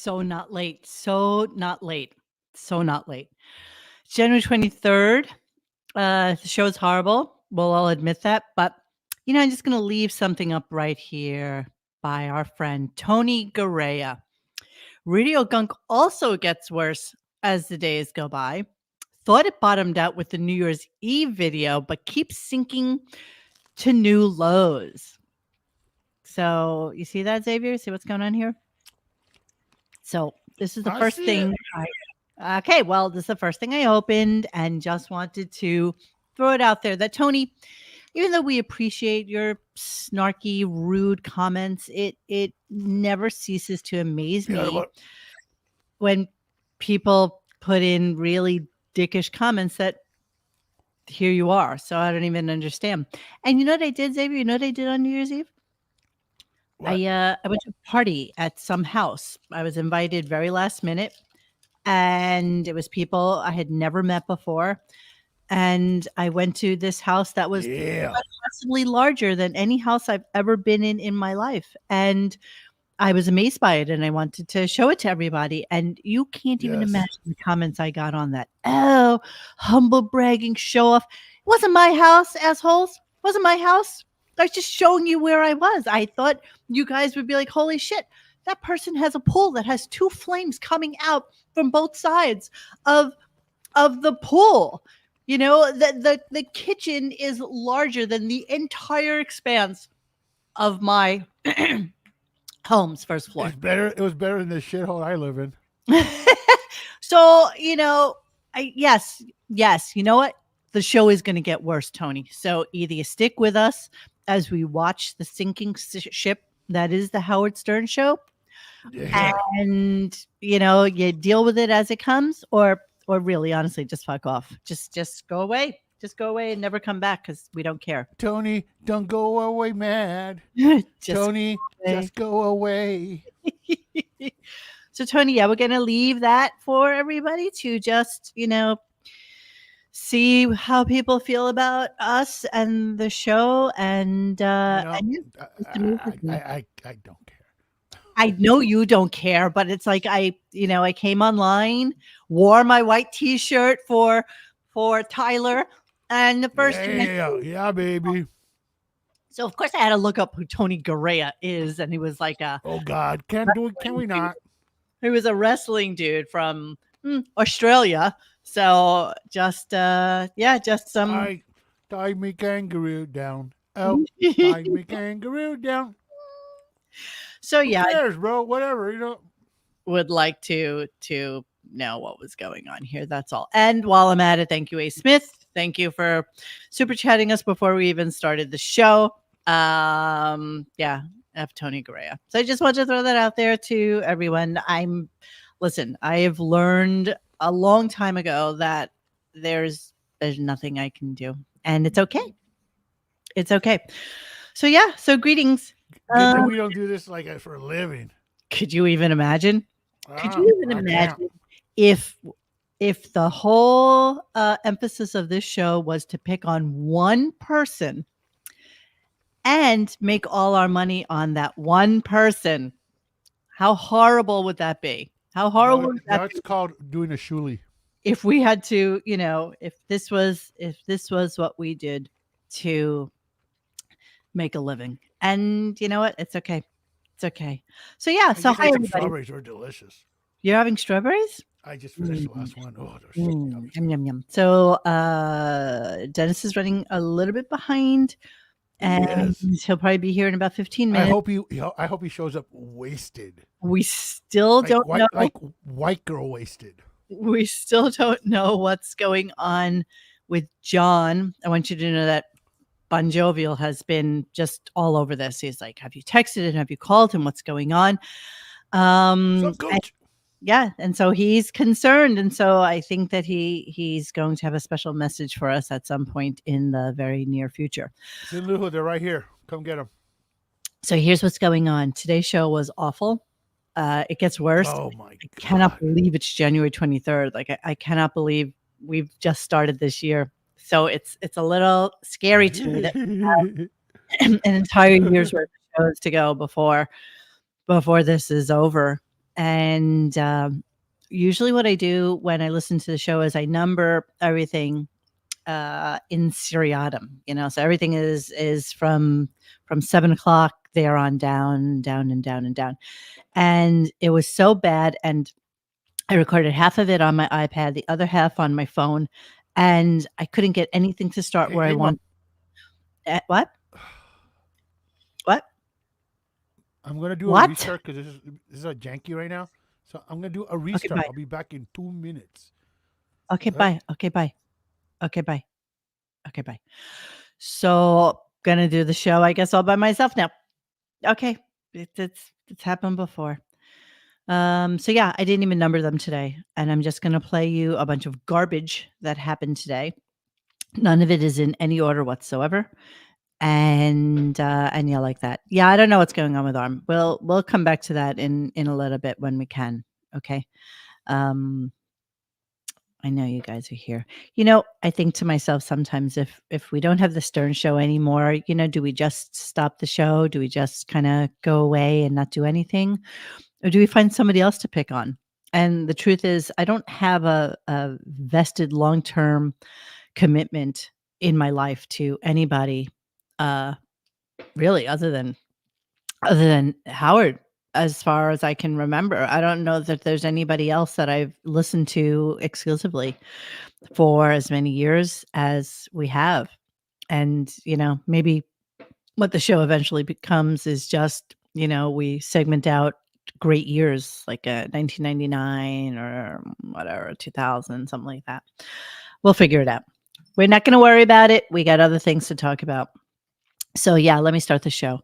so not late. So not late. So not late. January 23rd. The show is horrible. We'll all admit that. But, I'm just going to leave something up right here by our friend Tony Garea. Radio Gunk also gets worse as the days go by. Thought it bottomed out with the New Year's Eve video, but keeps sinking to new lows. So you see that, Xavier? See what's going on here? So this is the first thing. Okay, well, this is the first thing I opened and just wanted to throw it out there that Tony, even though we appreciate your snarky, rude comments, it never ceases to amaze me when people put in really dickish comments that here you are. So I don't even understand. And you know what I did, Xavier? You know what I did on New Year's Eve? What? I went to a party at some house. I was invited very last minute. And it was people I had never met before. And I went to this house that was possibly larger than any house I've ever been in my life. And I was amazed by it, and I wanted to show it to everybody. And you can't even imagine the comments I got on that. Oh, humble bragging, show off. It wasn't my house, assholes. It wasn't my house. I was just showing you where I was. I thought you guys would be like, holy shit, that person has a pool that has 2 flames coming out from both sides of the pool. The kitchen is larger than the entire expanse of my home's first floor. It was better than the shithole I live in. So, yes, you know what? The show is going to get worse, Tony. So either you stick with us as we watch the sinking ship that is the Howard Stern show, and you deal with it as it comes, or really, honestly, just fuck off. Just go away. Just go away and never come back because we don't care. Tony, don't go away mad. Tony, just go away. So, Tony, we're going to leave that for everybody to just, see how people feel about us and the show. And, I don't care. I know you don't care, but it's like I came online, wore my white T-shirt for Tyler, and the first baby. So of course I had to look up who Tony Garea is, and he was like oh God, can we not? He was a wrestling dude from Australia. So just some. Tie me kangaroo down. Oh, tie me kangaroo down. So Who cares, bro? Whatever, Would like to know what was going on here. That's all. And while I'm at it, thank you, A. Smith. Thank you for super chatting us before we even started the show. F. Tony Garea. So I just want to throw that out there to everyone. I have learned a long time ago that there's nothing I can do, and it's okay. It's okay. So greetings. Good thing we don't do this for a living. Could you even imagine? Could you even imagine if the whole emphasis of this show was to pick on one person and make all our money on that one person? How horrible would that be? How horrible would that be? That's called doing a shuli. If we had to, if this was what we did to make a living. And you know what? It's okay. It's okay. So so hi everybody. Strawberries are delicious. You're having strawberries? I just finished the last one. Oh, they're so yummy. Yum, yum. So Dennis is running a little bit behind, and he'll probably be here in about 15 minutes. I hope he shows up wasted. We still don't know. Like white girl wasted. We still don't know what's going on with John. I want you to know that Bon Jovial has been just all over this. He's like, have you texted him? Have you called him? What's going on? And so he's concerned. And so I think that he's going to have a special message for us at some point in the very near future. They're right here. Come get them. So here's what's going on. Today's show was awful. It gets worse. Oh my God. I cannot believe it's January 23rd. Like I cannot believe we've just started this year. So it's a little scary to me that we have an entire year's worth of shows to go before this is over. And usually, what I do when I listen to the show is I number everything in seriatim. So everything is from 7 o'clock there on down, down, and down and down. And it was so bad, and I recorded half of it on my iPad, the other half on my phone, and I couldn't get anything to start where I want. What? What? I'm gonna do a What? restart because this is a janky right now. So I'm gonna do a Okay, restart. bye. I'll be back in 2 minutes. Okay, All right? bye. Okay, bye. Okay, bye. Okay, bye. So, gonna do the show, I guess, all by myself now. Okay, it's happened before. So yeah, I didn't even number them today, and I'm just gonna play you a bunch of garbage that happened today. None of it is in any order whatsoever. And yeah, like that. Yeah, I don't know what's going on with Arm. We'll come back to that in a little bit when we can. Okay. Um, I know you guys are here. I think to myself sometimes, if we don't have the Stern Show anymore, do we just stop the show? Do we just kind of go away and not do anything? Or do we find somebody else to pick on? And the truth is, I don't have a vested long-term commitment in my life to anybody, uh, really, other than Howard, as far as I can remember. I don't know that there's anybody else that I've listened to exclusively for as many years as we have. And, maybe what the show eventually becomes is just, we segment out great years like 1999 or whatever, 2000, something like that. We'll figure it out. We're not going to worry about it. We got other things to talk about. So yeah, let me start the show.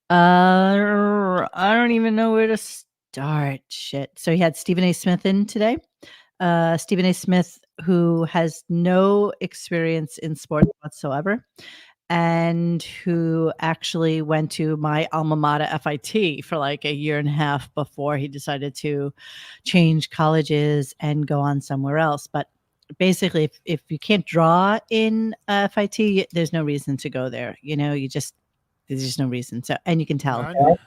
I don't even know where to start. Shit. So he had Stephen A. Smith in today. Stephen A. Smith, who has no experience in sports whatsoever, and who actually went to my alma mater, FIT, for like a year and a half before he decided to change colleges and go on somewhere else. But basically, if you can't draw in FIT, there's no reason to go there. There's just no reason. So, and you can tell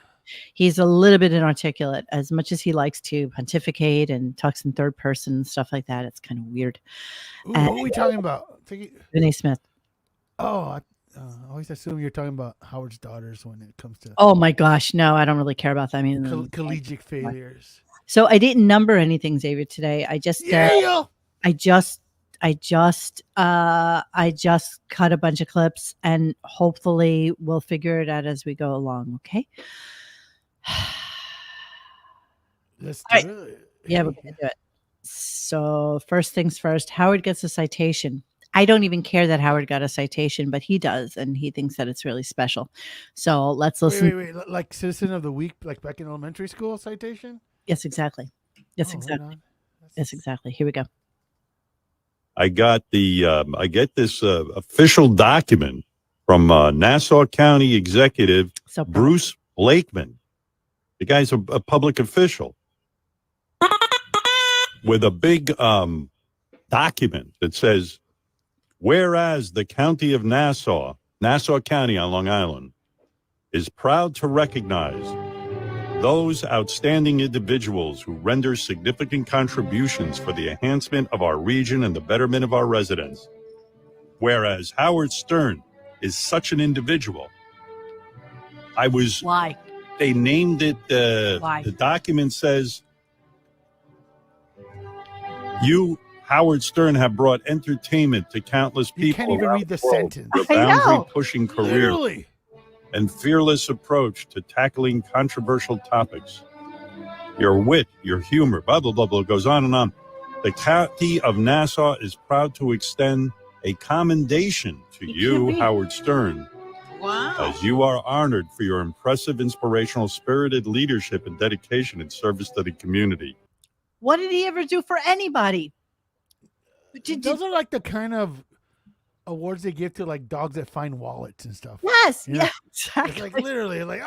he's a little bit inarticulate. As much as he likes to pontificate and talks in third person and stuff like that, it's kind of weird. Ooh, what are we talking about? Renee Smith. Oh, I always assume you're talking about Howard's daughters when it comes to Oh my gosh, no, I don't really care about that. I mean, collegiate failures. So I didn't number anything, Xavier, today. I just cut a bunch of clips, and hopefully we'll figure it out as we go along. Okay. Let's do it. Yeah, we're gonna do it. So first things first, Howard gets a citation. I don't even care that Howard got a citation, but he does, and he thinks that it's really special. So let's listen. Wait. Like Citizen of the Week, like back in elementary school citation? Yes, exactly. Yes, exactly. Right. Yes, exactly. Here we go. I get this official document from Nassau County Executive Bruce Blakeman. The guy's a public official with a big document that says, whereas the county of Nassau County on Long Island, is proud to recognize those outstanding individuals who render significant contributions for the enhancement of our region and the betterment of our residents. Whereas Howard Stern is such an individual. Why? They named it, Why? The document says, you, Howard Stern, have brought entertainment to countless people. You can't even read the sentence. Your boundary-pushing career. Literally. And fearless approach to tackling controversial topics. Your wit, your humor, blah, blah, blah, blah, goes on and on. The county of Nassau is proud to extend a commendation to you, Howard Stern. Wow. As you are honored for your impressive, inspirational, spirited leadership and dedication in service to the community. What did he ever do for anybody? Those are like the kind of awards they give to like dogs that find wallets and stuff. Yes, yeah, exactly. It's like literally like,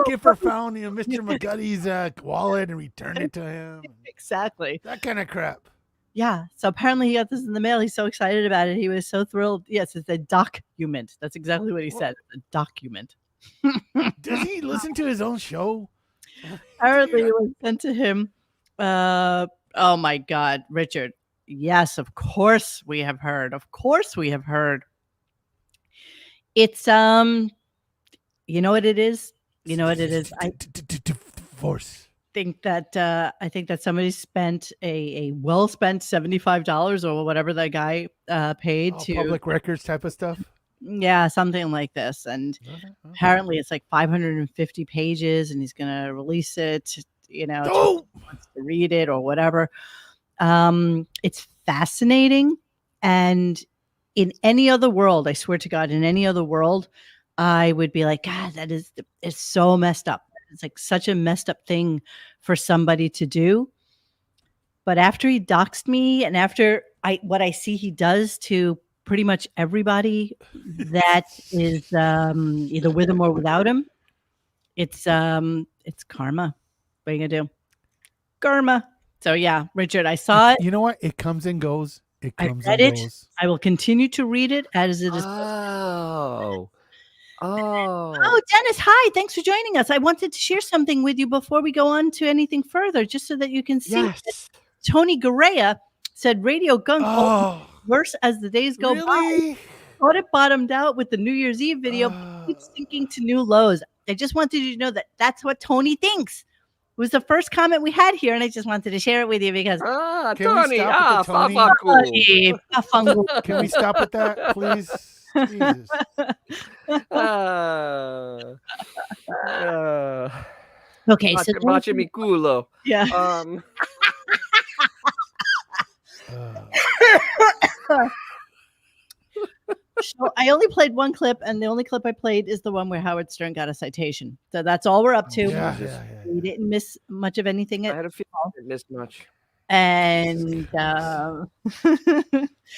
Skipper found Mr. McGuddy's wallet and returned it to him. Exactly. That kind of crap. Yeah. So apparently he got this in the mail. He's so excited about it. He was so thrilled. Yes, it's a document. That's exactly what he said. A document. Does he listen to his own show? Apparently, it was sent to him. Oh my God, Richard. Yes, of course we have heard. Of course we have heard. It's you know what it is? You know what it is? Divorce. I think that somebody spent a well spent $75 or whatever that guy paid to Public records type of stuff. yeah, something like this. And apparently it's like 550 pages and he's gonna release it, you know, to wants to read it or whatever. It's fascinating. And in any other world, I swear to God, in any other world, I would be like, God, it's so messed up. It's like such a messed up thing for somebody to do. But after he doxed me and after what I see he does to pretty much everybody that is either with him or without him, it's karma. What are you gonna do? Karma. So yeah, Richard, I saw it. You know what? It comes and goes. It comes I read and it. goes. I will continue to read it as it is. Oh, Oh, Dennis, hi. Thanks for joining us. I wanted to share something with you before we go on to anything further, just so that you can see. yes. Tony Garea said Radio Gunk Oh, worse as the days go by. really? Thought it bottomed out with the New Year's Eve video, but keeps sinking to new lows. I just wanted you to know that that's what Tony thinks. It was the first comment we had here, and I just wanted to share it with you because Can we Tony. stop with the Tony? Fafaku. Fafangu. Can we stop with that, please? Jesus. Okay, so Mache mi culo. yeah. So I only played one clip, and the only clip I played is the one where Howard Stern got a citation. So that's all we're up to. Yeah. We didn't miss much of anything. I had a feeling I didn't miss much. And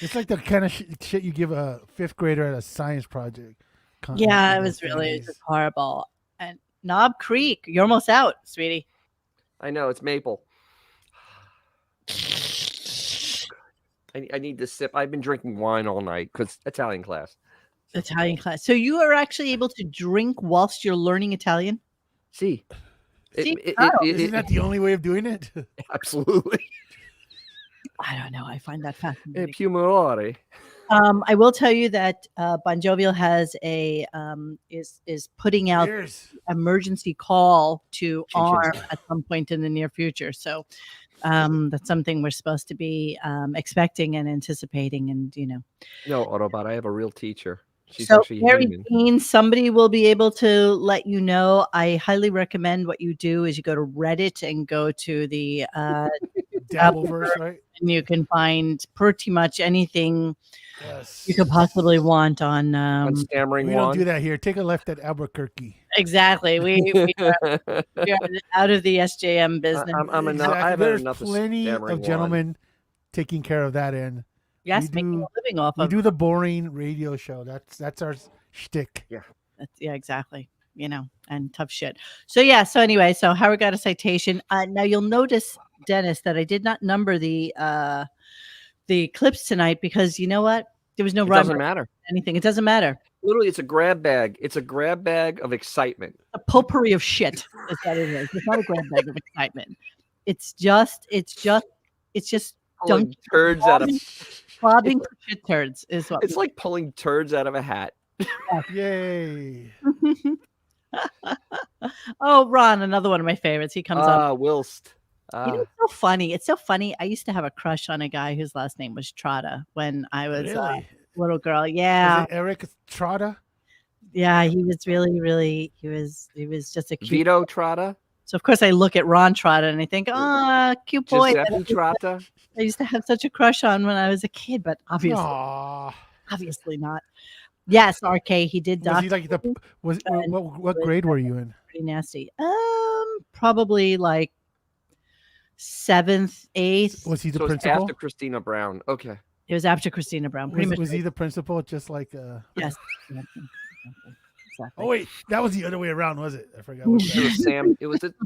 It's like the kind of shit you give a fifth grader at a science project. yeah, it was just horrible. And Knob Creek, you're almost out, sweetie. I know, it's maple. I need to sip. I've been drinking wine all night because Italian class. Italian class. So you are actually able to drink whilst you're learning Italian? See. Isn't that the only way of doing it? Absolutely. I don't know. I find that fascinating. Più malore. I will tell you that Bon Jovial has a is putting out emergency call to arm at some point in the near future. So that's something we're supposed to be expecting and anticipating, and No, Autobot, I have a real teacher. She's so actually very human. keen. Somebody will be able to let you know. I highly recommend what you do is you go to Reddit and go to the Dabbleverse, right? and you can find pretty much anything you could possibly want on stammering we wand. don't do that here. Take a left at Albuquerque. Exactly. We are out of the SJM business. I have There's enough plenty of gentlemen taking care of that end. Yes, making a living off we of. do the boring radio show. That's our shtick. Yeah. Yeah, exactly. And tough shit. So anyway, so Howard got a citation. Now you'll notice, Dennis, that I did not number the clips tonight because you know what? There was no run. Doesn't matter. Anything. It doesn't matter. Literally, it's a grab bag. It's a grab bag of excitement. A potpourri of shit is what it is. It's not a grab bag of excitement. It's just Pulling turds out of bobbing for shit turds is what it's like pulling turds out of a hat. Yay. Oh, Ron, another one of my favorites. He comes up. Whilst. It's so funny. It's so funny. I used to have a crush on a guy whose last name was Trotta when I was a little girl. Yeah. Is it Eric Trotta? Yeah, he was really, really, he was just a cute Vito Trotta. So of course I look at Ron Trotta and I think, cute boy. Giuseppe Trotta. I used to have such a crush on when I was a kid, but obviously not. Yes, RK, he did. Was he like what grade were you in? Pretty nasty. Probably like 7th, 8th. Was he the So principal? after Christina Brown. Okay. It was after Christina Brown. Pretty much. Was he the principal? Just like Yes. Oh wait, that was the other way around, was it? I forgot. It was Sam.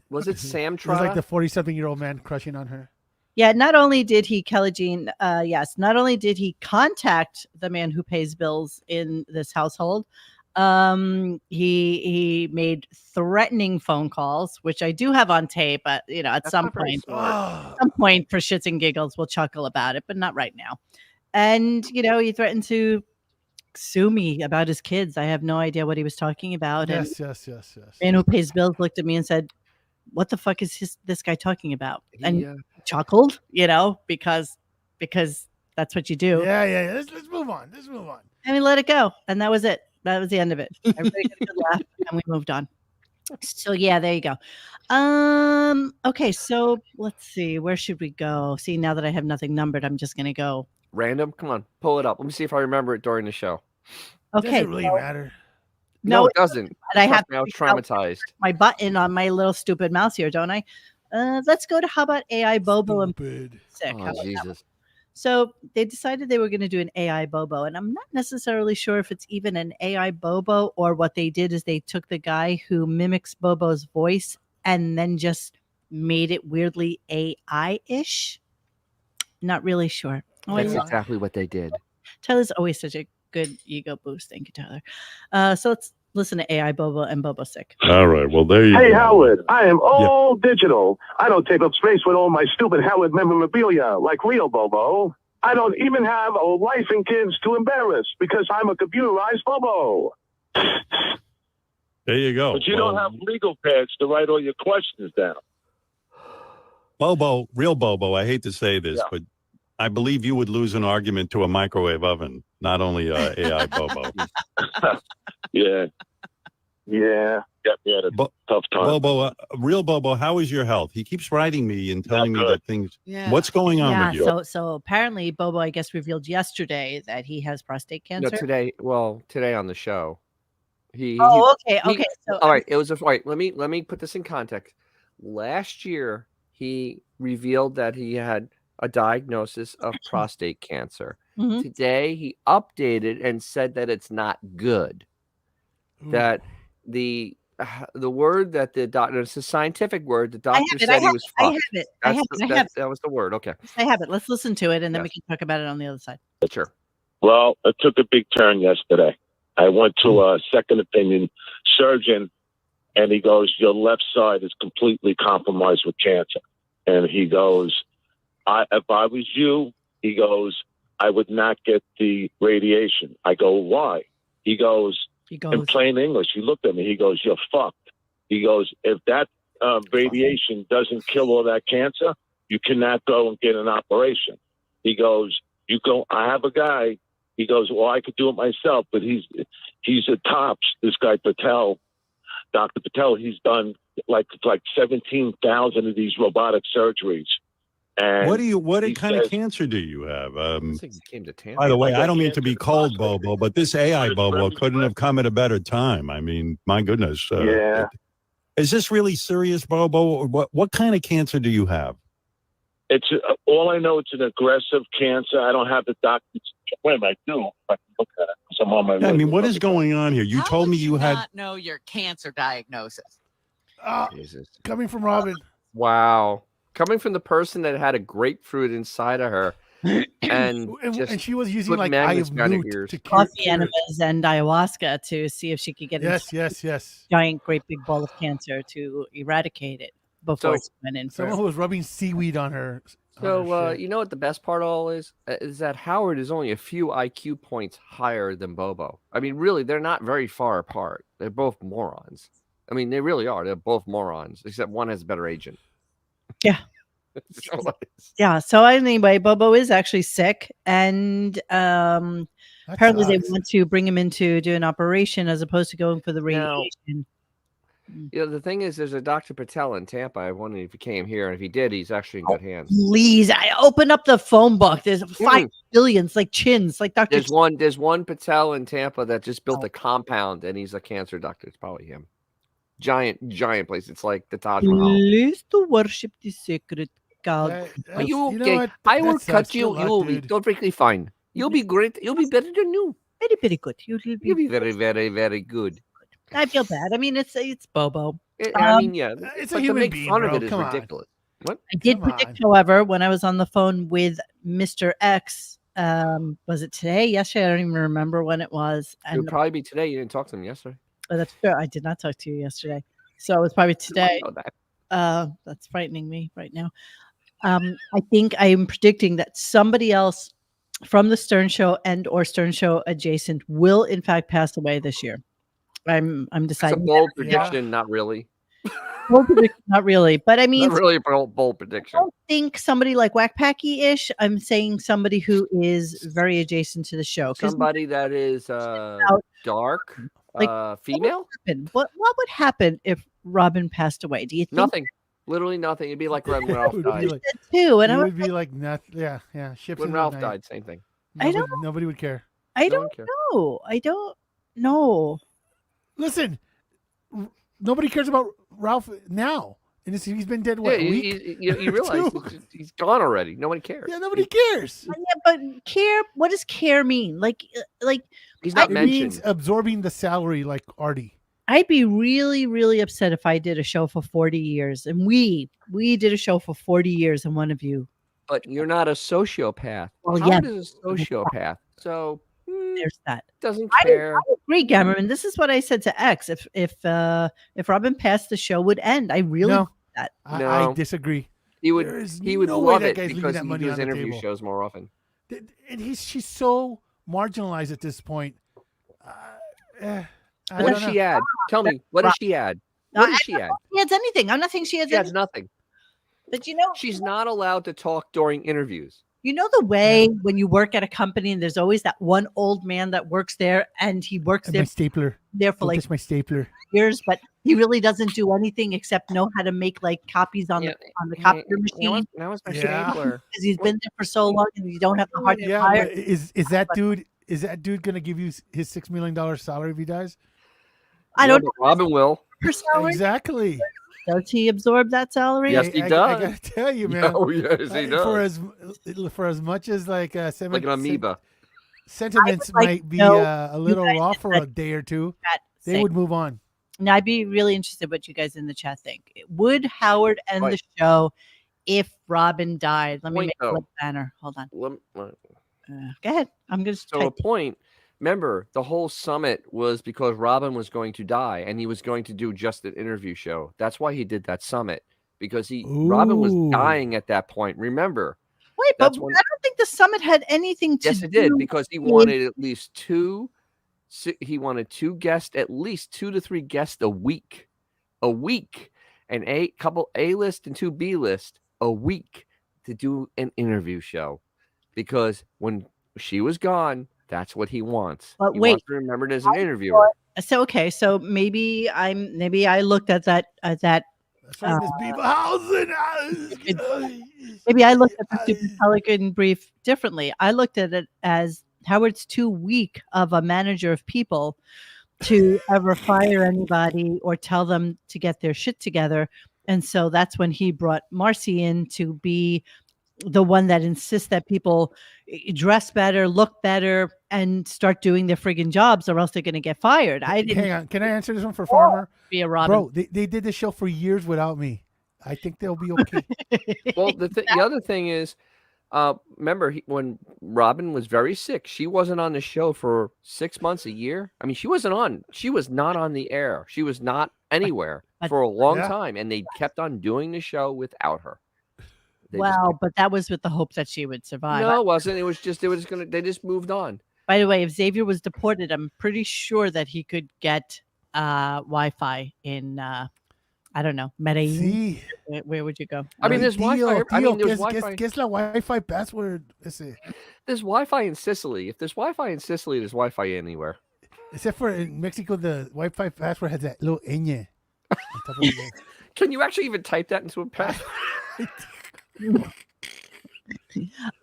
Was it Sam It was Trotta? like the 40-something-year-old man crushing on her. Yeah, not only did he, Kelly Jean, not only did he contact the man who pays bills in this household, He made threatening phone calls, which I do have on tape, but at That's some not very point, smart. for shits and giggles, we'll chuckle about it, but not right now. And he threatened to sue me about his kids. I have no idea what he was talking about. Yes. And man who pays bills looked at me and said, "What the fuck is this guy talking about?" And chuckled, because that's what you do. Yeah. Let's move on. And we let it go, and that was it. That was the end of it. Everybody got a good laugh, and we moved on. So yeah, there you go. Okay, so let's see. Where should we go? See, now that I have nothing numbered, I'm just gonna go Random. Come on, pull it up. Let me see if I remember it during the show. Okay. Doesn't really matter. No, it doesn't. But I have I was traumatized. my button on my little stupid mouse here, don't I? Let's go to how about AI Bobo and Sick? How Oh, about that? Jesus. So they decided they were going to do an AI Bobo, and I'm not necessarily sure if it's even an AI Bobo or what they did is they took the guy who mimics Bobo's voice and then just made it weirdly AI-ish. Not really sure. Oh, That's exactly what they did. Tyler's always such a good ego boost. Thank you, Tyler. So let's listen to AI Bobo and Bobo Sick. All right. Well, there you go. Hey, Howard, I am all digital. I don't take up space with all my stupid Howard memorabilia like real Bobo. I don't even have a wife and kids to embarrass because I'm a computerized Bobo. There you go. But you don't have legal pads to write all your questions down. Bobo, real Bobo, I hate to say this, but I believe you would lose an argument to a microwave oven, not only AI Bobo. Yeah. Yeah. We had a tough time. Bobo, real Bobo, how is your health? He keeps writing me and telling me that things. Yeah. What's going on with you? So apparently Bobo, I guess, revealed yesterday that he has prostate cancer. No, today on the show. Okay. So all right, it was all right. Let me put this in context. Last year, he revealed that he had a diagnosis of prostate cancer. Mhm. Today, he updated and said that it's not good. That the word that the doctor, it's a scientific word. The doctor said he was fucked. I have it. That was the word. Okay. I have it. Let's listen to it, and then we can talk about it on the other side. Sure. Well, it took a big turn yesterday. I went to a second opinion surgeon, and he goes, your left side is completely compromised with cancer. And he goes, if I was you, he goes, I would not get the radiation. I go, why? He goes, in plain English, he looked at me. He goes, you're fucked. He goes, if that radiation doesn't kill all that cancer, you cannot go and get an operation. He goes, I have a guy. He goes, well, I could do it myself, but he's a tops. This guy Patel, Dr. Patel, he's done like 17,000 of these robotic surgeries. And what kind of cancer do you have? Came to Tampa. By the way, I don't mean to be cold, Bobo, but this AI Bobo couldn't have come at a better time. I mean, my goodness. Yeah. Is this really serious, Bobo? What kind of cancer do you have? It's all I know. It's an aggressive cancer. I don't have the doctors. Wait, I do. I can look at it. I'm on my I mean, what is going on here? You told me you had. Not know your cancer diagnosis. Jesus. Coming from Robin. Wow. Coming from the person that had a grapefruit inside of her, and she was using like eye of newt to coffee enemas and ayahuasca to see if she could get yes giant great big ball of cancer to eradicate it before she went in. Someone who was rubbing seaweed on her. So you know what the best part of all is that Howard is only a few IQ points higher than Bobo. I mean, really, they're not very far apart. They're both morons. I mean, they really are. They're both morons, except one has a better agent. Yeah. Yeah. So anyway, Bobo is actually sick, and apparently they want to bring him in to do an operation as opposed to going for the radiation. The thing is, there's a Dr. Patel in Tampa. I wondered if he came here, and if he did, he's actually in good hands. Please, I open up the phone book. There's 5 billions, like chins, like Dr. There's one Patel in Tampa that just built a compound, and he's a cancer doctor. It's probably him. Giant place. It's like the Taj Mahal. Please to worship the sacred God. Are you okay? I will cut you. You will be perfectly fine. You'll be great. You'll be better than you. Very, very good. You'll be very, very, very good. I feel bad. I mean, it's Bobo. I mean, yeah. It's a human being, fun of bro. it is Come ridiculous. On. What? I did predict, however, when I was on the phone with Mr. X Was it today? Yesterday? I don't even remember when it was. It would And probably be today. You didn't talk to them yesterday. that's true. I did not talk to you yesterday, so it was probably today. I know that. That's frightening me right now. I think I am predicting that somebody else from the Stern Show and or Stern Show adjacent will in fact pass away this year. I'm It's a deciding. bold prediction, not really. Bold prediction, not really, but I mean, Not really a bold I prediction. don't think somebody like Whack Packy-ish. I'm saying somebody who is very adjacent to the show. 'Cause Somebody that is dark, Like, female. what would happen if Robin passed away? Do you think Nothing. Literally nothing. It'd be like when Ralph Would be died. like- that too? And it I was would be like nothing. Yeah. Ships When in the Ralph night. died, same thing. I Nobody would care. I No one don't cares. know. I don't know. Listen, nobody cares about Ralph now. And he's been dead, what, Yeah, a week? you realize Two. he's gone already. Nobody cares. Yeah, nobody cares. Yeah, but care. What does care mean? Like He's not It mentioned. means absorbing the salary like Artie. I'd be really, really upset if I did a show for 40 years, and we did a show for 40 years, and one of you. But you're not a sociopath. Well, Howard yeah. is a sociopath, so There's that. doesn't I care. agree, Cameron. This is what I said to X. If Robin passed, the show would end. I really No, that. I No. disagree. He would There is he would no way love that it guy's leaving because that he money does on the interview table. shows more often. And she's so marginalized at this point. I What don't does know. she add? Tell me, what does she add? No, What I does she add? She adds anything. I'm not saying she adds She adds anything. nothing. But She's not allowed to talk during interviews. you know the way when you work at a company and there's always that one old man that works there and he works And my stapler. there for Don't like touch my stapler. years, but he really doesn't do anything except know how to make like copies on the copier machine Now it's my Yeah. stapler. because he's been there for so long and you don't have the heart to Yeah, hire. but is that dude gonna give you his $6 million salary if he dies? I don't No, know but Robin will. her salary. Exactly. Does he absorb that salary? Yes, he I does. gotta tell you, man. Oh yes, he does. For as much as like Like an amoeba. sentiments like might be to know a little guys raw in for the a day or two, Chat they say. would move on. Now, I'd be really interested what you guys in the chat think. Would Howard end the Right. show if Robin died? Let me Point, make a though. little banner. Hold on. Lem- Go ahead. I'm going to So a point. Remember, the whole summit was because Robin was going to die, and he was going to do just an interview show. That's why he did that summit, because Robin was Ooh. dying at that point. Remember? Wait, but That's when- I don't think the summit had anything to Yes, do. it did, because he wanted at least two. He wanted two guests, at least 2 to 3 guests a week, and a couple A list and 2 B list a week to do an interview show, because when she was gone, that's what he wants. But He wait. wants to be remembered as an interviewer. So okay, so maybe I looked at that That's right, Miss Beaverhausen. maybe I looked at the Super Pelican brief differently. I looked at it as Howard's too weak of a manager of people to ever fire anybody or tell them to get their shit together. And so that's when he brought Marcy in to be the one that insists that people dress better, look better, and start doing their friggin' jobs, or else they're going to get fired. I didn't Hang on, can I answer this one for Farmer? be a Robin. Bro, they did this show for years without me. I think they'll be okay. Well, the other thing is, remember when Robin was very sick, she wasn't on the show for 6 months, a year. I mean, she wasn't on. She was not on the air. She was not anywhere for a long Yeah. time, and they kept on doing the show without her. They just Well, but that was with the hope that she would survive. No, it wasn't. It was just they just moved on. By the way, if Xavier was deported, I'm pretty sure that he could get Wi-Fi in I don't know, Medellin. See, Where would you go? I mean, there's Wi-Fi. I mean, there's guess, Wi-Fi. guess la Wi-Fi password. Ese. There's Wi-Fi in Sicily. If there's Wi-Fi in Sicily, there's Wi-Fi anywhere. Except for in Mexico, the Wi-Fi password has that little ñ. on top of the- Can you actually even type that into a pad?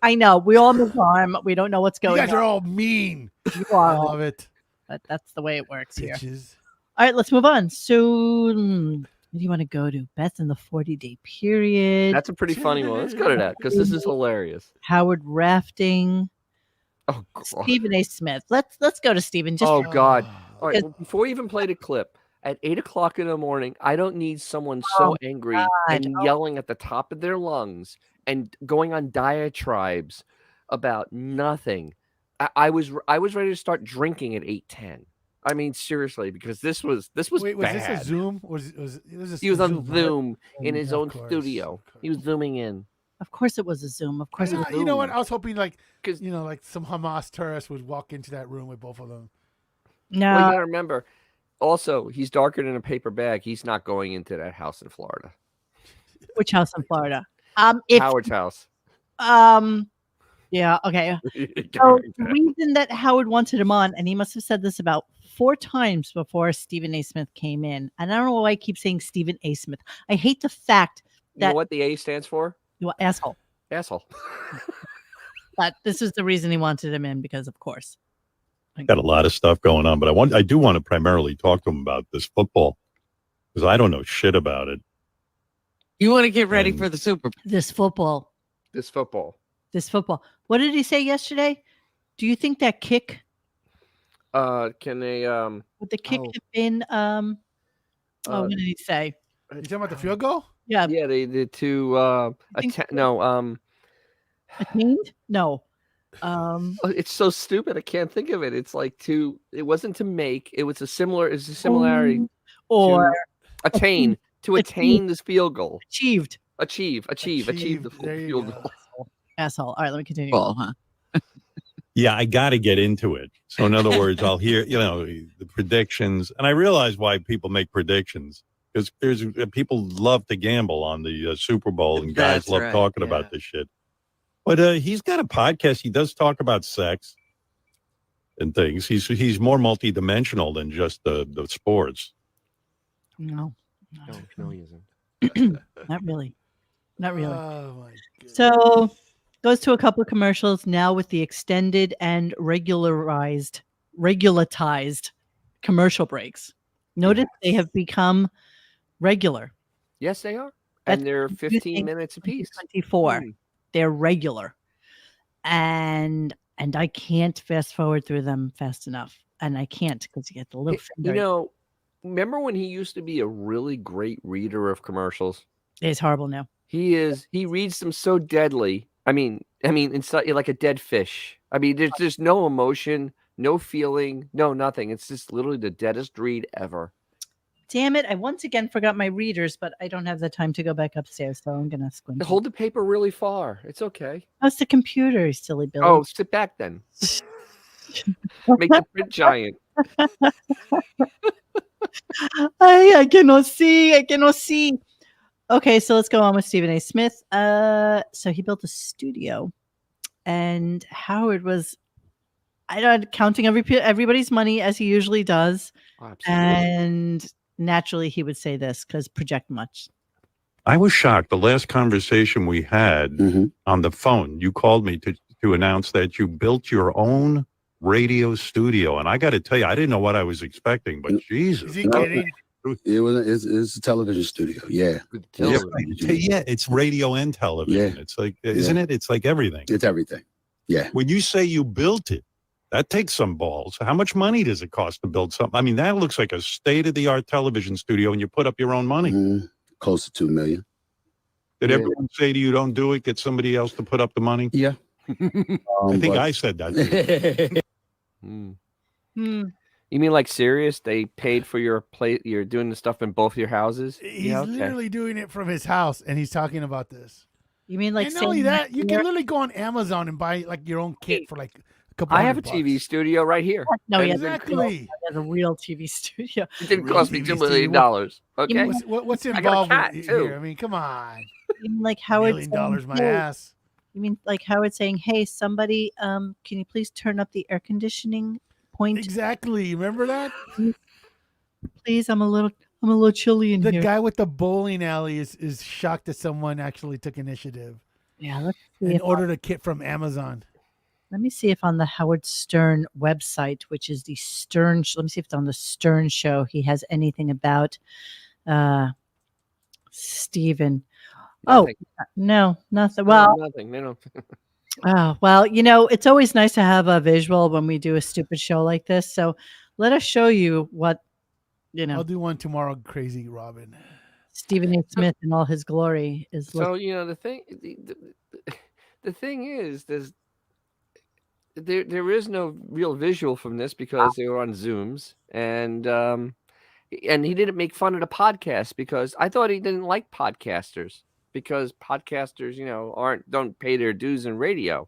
I know we all move on. We don't know what's You going guys are on. all mean. You I are, love it. but that's the way it works here. Bitches. All right, let's move on. So, where do you want to go to? Beth in the 40-day period. That's a pretty funny one. Let's go to that because this is hilarious. Howard rafting. Oh God. Stephen A. Smith. Let's go to Stephen. Just Oh God. All right. Because- Well, before we even play the clip, at 8 o'clock in the morning, I don't need someone so angry and God. yelling at the top of their lungs and going on diatribes about nothing. I was ready to start drinking at 8:10. I mean, seriously, because this was Wait, was bad. this a Zoom? He was on right? Zoom in his Of own course, studio. of course. He was zooming in. Of course it was a Zoom. Of course it was. You know what? I was hoping like 'Cause- like some Hamas terrorists would walk into that room with both of them. No. Well, you gotta remember. Also, he's darker than a paper bag. He's not going into that house in Florida. Which house in Florida? Howard's house. Yeah, okay. So the reason that Howard wanted him on, and he must have said this about 4 times before Stephen A. Smith came in. And I don't know why I keep saying Stephen A. Smith. I hate the fact You know that what the A stands for? you asshole. Asshole. But this is the reason he wanted him in, because of course. Got a lot of stuff going on, but I do want to primarily talk to him about this football because I don't know shit about it. You want to get ready for the Super Bowl. This football. What did he say yesterday? Do you think that kick Can they would the kick have been what did he say? You talking about the field goal? Yeah. Yeah, they did to Attained? No. It's so stupid. I can't think of it. It's like it wasn't to make. It was a similarity. Or attain this field goal. Achieve the field goal. Asshole. All right, let me continue. Ball, huh? Yeah, I got to get into it. So in other words, I'll hear, the predictions. And I realize why people make predictions because people love to gamble on the Super Bowl and guys love talking about this shit. But he's got a podcast. He does talk about sex and things. He's more multidimensional than just the sports. No, he isn't. Not really. Not really. Oh my God. So goes to a couple of commercials now with the extended and regularized commercial breaks. Notice they have become regular. Yes, they are. That's And they're 15 minutes apiece. 24. They're regular. And I can't fast forward through them fast enough. And I can't because you get the little finger. Remember when he used to be a really great reader of commercials? It's horrible now. He reads them so deadly. I mean, it's like a dead fish. I mean, there's just no emotion, no feeling, no nothing. It's just literally the deadest read ever. Damn it. I once again forgot my readers, but I don't have the time to go back upstairs, so I'm going to squint. Hold the paper really far. It's okay. How's the computer, you silly Billy? Oh, sit back then. Make the print giant. I cannot see. Okay, so let's go on with Stephen A. Smith. So he built a studio, and Howard was, counting everybody's money as he usually does. Oh, and naturally, he would say this because project much. I was shocked. The last conversation we had on the phone, you called me to announce that you built your own radio studio, and I got to tell you, I didn't know what I was expecting. But Jesus, Is he kidding? It's a television studio. Yeah. Yeah, it's radio and television. Yeah. It's like, isn't it? It's like everything. It's everything. Yeah. When you say you built it, that takes some balls. How much money does it cost to build something? I mean, that looks like a state-of-the-art television studio, and you put up your own money. Close to $2 million. Did everyone say to you, don't do it, get somebody else to put up the money? Yeah. I think I said that. You mean like serious? They paid for your plate. You're doing the stuff in both your houses. He's literally doing it from his house, and he's talking about this. You mean like and not only that, you can literally go on Amazon and buy like your own kit for like a couple. I have a TV studio right here. No, exactly. He has a real TV studio. It didn't cost me $2 million. Okay. What's I got a involved cat, here? too. I mean, come on. You mean like Howard $1 million, my ass. You mean like Howard saying, "Hey, somebody, can you please turn up the air conditioning point?" Exactly. Remember that? Please, I'm a little chilly in the here. The guy with the bowling alley is shocked that someone actually took initiative. Yeah, let's see and ordered a kit from Amazon. Let me see if on the Howard Stern website, which is the Stern, let me see if it's on the Stern show, he has anything about Stephen. Nothing. Oh, no, nothing. Well, nothing. No. Oh, well, it's always nice to have a visual when we do a stupid show like this. So let us show you what, I'll do one tomorrow, Crazy Robin. Stephen A. Smith in all his glory is. So, the thing is, there is no real visual from this because they were on Zooms, and he didn't make fun of the podcast because I thought he didn't like podcasters because podcasters, don't pay their dues in radio.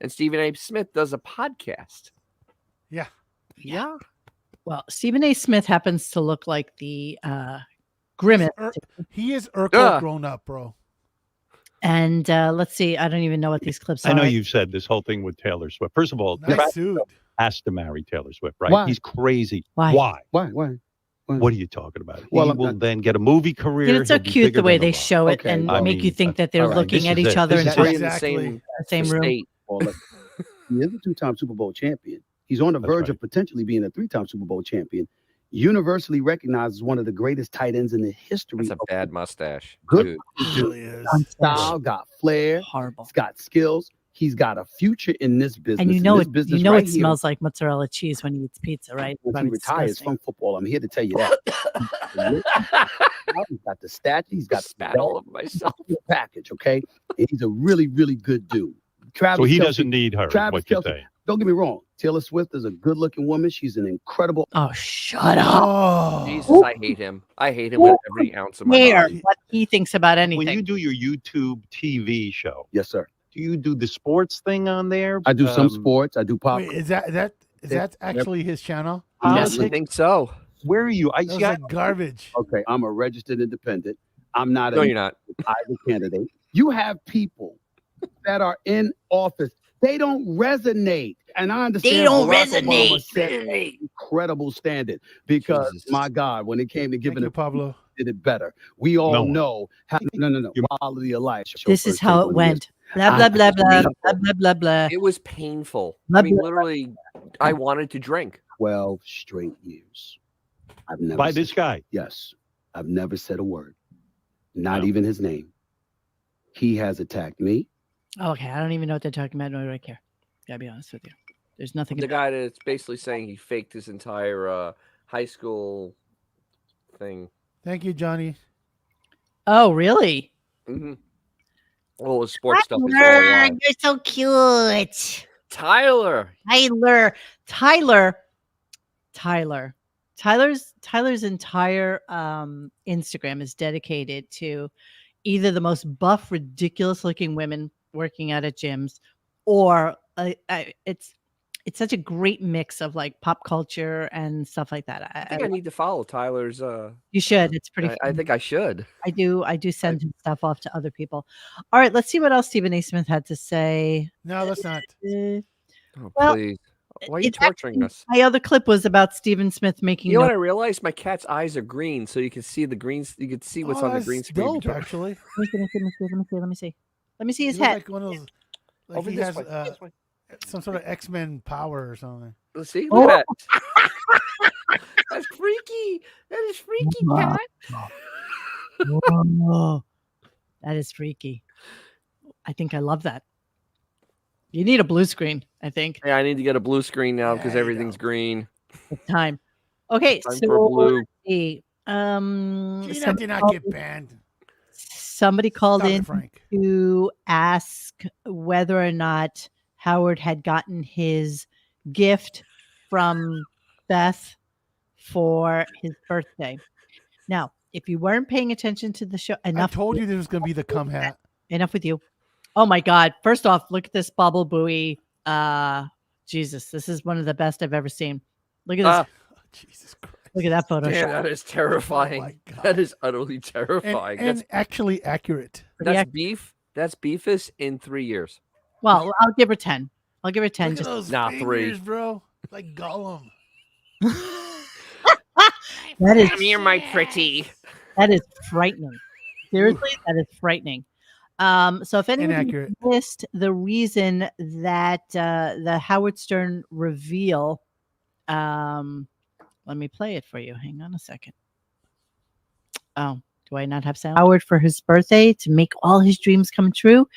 And Stephen A. Smith does a podcast. Yeah. Yeah. Well, Stephen A. Smith happens to look like the grimace. He is Urkel grown up, bro. And let's see. I don't even know what these clips are. I know you've said this whole thing with Taylor Swift. First of all, Nice suit. has to marry Taylor Swift, right? Why? He's crazy. Why? Why? What are you talking about? Well, he will then get a movie career. You know, it's so He'll be cute bigger the way than they The Rock. show it Okay, and I make you think that they're all right, looking this at is each it. other This in is They're it. in the Exactly. same room. state. Well, he is a 2-time Super Bowl champion. He's on the That's verge right. of potentially being a 3-time Super Bowl champion. Universally recognized as one of the greatest tight ends in the history. That's a of bad mustache. Good. Dude. He really is. Style, got flair. Horrible. He's got skills. He's got a future in this business. And you in know this it. business You know right it here, smells like mozzarella cheese when he eats pizza, right? Once he Probably retires disgusting. from football, I'm here to tell you that. He's got the stature. He's got the Spat all over myself. package. Okay, and he's a really, really good dude. Travis So he Kelce, doesn't need her. Travis What you Kelce. say? Don't get me wrong. Taylor Swift is a good-looking woman. She's an incredible. Oh, shut up! Oh. Jesus, I hate him. I hate him with every ounce of my Care body. what he thinks about When you anything. do your YouTube TV show, Yes, sir. do you do the sports thing on there? I do some sports. I do pop. Wait, is that actually his channel? Yes, I think so. Where are you? That was like garbage. Okay, I'm a registered independent. I'm not No, a you're not. either candidate. You have people that are in office. They don't resonate. And I understand They don't Barack Obama resonate. set an incredible standard because, Jesus. my God, when it came to Thank giving you, it, Pablo. did it better. We all No. know how, no. Quality of life. This is Chauffeur how take it 1 went. year. Blah blah blah blah blah blah blah blah. It was painful. Blah, I mean, blah, literally, I wanted to drink. 12 straight years. I've never by said- this guy? Yes. I've never said a word. Not No. even his name. He has attacked me. Okay, I don't even know what they're talking about, nor do I care. Gotta be honest with you. There's nothing. The guy that's basically saying he faked his entire high school thing. Thank you, Johnny. Oh, really? Mm-hmm. All the sports stuff is all a lie. You're so cute. Tyler. Tyler's entire Instagram is dedicated to either the most buff, ridiculous-looking women working out at gyms, or it's such a great mix of like pop culture and stuff like that. I think I need to follow Tyler's. You should. It's pretty. I fun. think I should. I do send his stuff off to other people. All right, let's see what else Stephen A. Smith had to say. No, let's not. Oh, Well, please. Why are you it's torturing actually- us? My other clip was about Stephen Smith making. You know no- what I realized? My cat's eyes are green, so you can see the greens. You can see what's Oh, on the that's green screen. dope, actually. Let me see. Let me see his He looks head. like one of those. Like Over he this has way. This way. some sort of X-Men power or something. Let's see. Oh. Look at that. That's freaky. That is freaky, cat. Whoa. That is freaky. I think I love that. You need a blue screen, I think. Yeah, I need to get a blue screen now because There you everything's go. green. It's time. Okay, Time so for blue. let's see. Gina Somebody did not called, get banned. somebody called Stop it, in Frank. to ask whether or not Howard had gotten his gift from Beth for his birthday. Now, if you weren't paying attention to the show, I enough told you there was going to be the cum hat. enough with you. Oh my God. First off, look at this bubble buoy. Jesus, this is one of the best I've ever seen. Look at this. Ah, Oh, Jesus Christ. Look at that Photoshop. damn, that is terrifying. Oh my God. That is utterly And, terrifying. and actually accurate. That's beef. That's beefus in 3 years. Well, I'll give her 10. I'll give her 10. Look at Just those Nah, fingers, 3. bro. Like Gollum. that is Come here, my pretty. that is frightening. Seriously, that is frightening. So if anyone Inaccurate. missed the reason that the Howard Stern reveal, let me play it for you. Hang on a second. Oh, do I not have sound? Howard for his birthday to make all his dreams come true.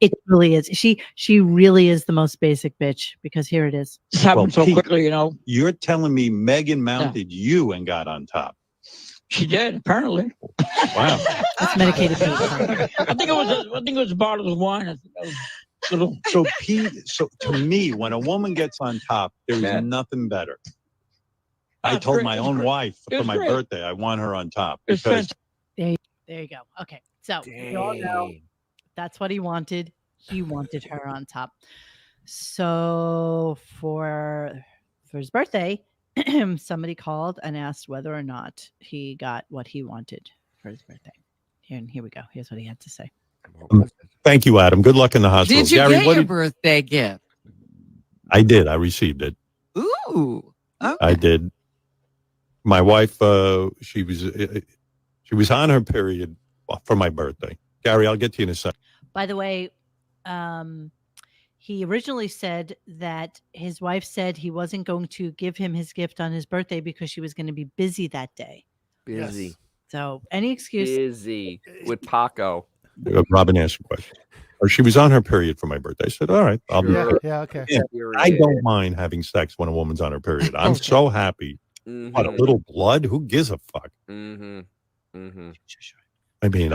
It really is. She really is the most basic bitch because here it is. This happened so Pete, quickly, you know. You're telling me Megan mounted you and got on top. She did, apparently. Wow. It's medicated Pete. I think it was a bottle of wine. I think that was So to me, when a woman gets on top, there's nothing better. I told my own wife for my birthday, I want her on top because There you go. Okay, so we all know that's what he wanted. He wanted her on top. So for his birthday, somebody called and asked whether or not he got what he wanted for his birthday. And here we go. Here's what he had to say. thank you, Adam. Good luck in the hospital. Did you Gary, get your birthday gift? I did. I received it. Ooh. Okay. I did. My wife, she was on her period for my birthday. Gary, I'll get to you in a second. By the way, he originally said that his wife said he wasn't going to give him his gift on his birthday because she was going to be busy that day. Busy. Yes. So any excuse. Busy with Paco. Robin asked a question. Or she was on her period for my birthday. I said, all right. I'll be Yeah, yeah, okay. Yeah, I don't mind having sex when a woman's on her period. I'm so happy. What, a little blood? Who gives a fuck? Mm-hmm. Mm-hmm. I mean,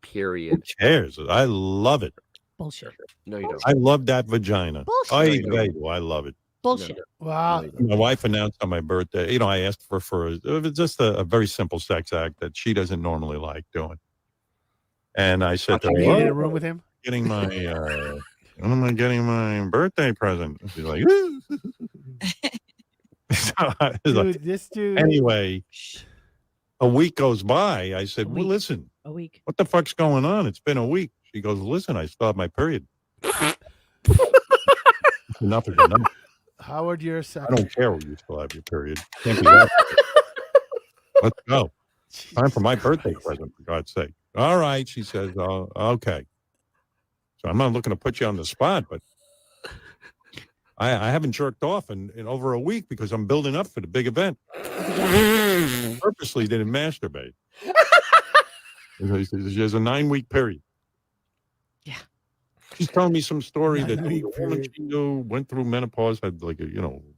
Period. who cares? I love it. Bullshit. No, you don't. I love that vagina. Bullshit. I love it. Bullshit. Wow. My wife announced on my birthday, I asked for just a very simple sex act that she doesn't normally like doing. And I said to her, You in a room with him? getting my, when am I getting my birthday present? She's like, so I was like, Dude, this dude. anyway, a week goes by. I said, well, listen, A week. what the fuck's going on? It's been a week. She goes, listen, I still have my period. Enough is enough. Howard, you're a I second. don't care when you still have your period. Can't be that. Let's go. Time for my birthday present, for God's sake. All right, she says, oh, okay. So I'm not looking to put you on the spot, but I haven't jerked off in over a week because I'm building up for the big event. Purposely didn't masturbate. She has a 9-week period. Yeah. She's telling me some story that 9-week a woman she knew went through menopause, had like a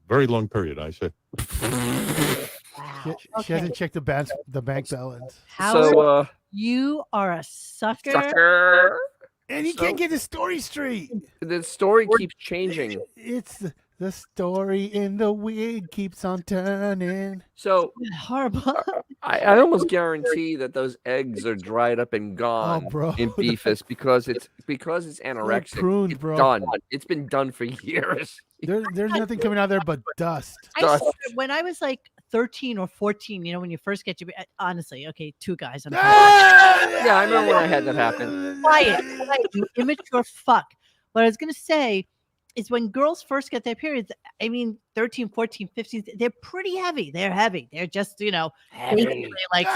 very long period. I said, Wow. She hasn't checked the bank balance. Howard, you are a sucker. And he can't get his story straight. The story keeps changing. It's the story in the wig keeps on turning. So horrible. I almost guarantee that those eggs are dried up and gone in Beefus because it's anorexic. Pruned, it's bro. done. It's been done for years. There's nothing coming out there but dust. I swear, when I was like 13 or 14, when you first get your, honestly, okay, two guys. Yeah, I remember when I had that happen. Quiet, you immature fuck. What I was going to say is when girls first get their periods, 13, 14, 15, they're pretty heavy. They're heavy. They're just, basically like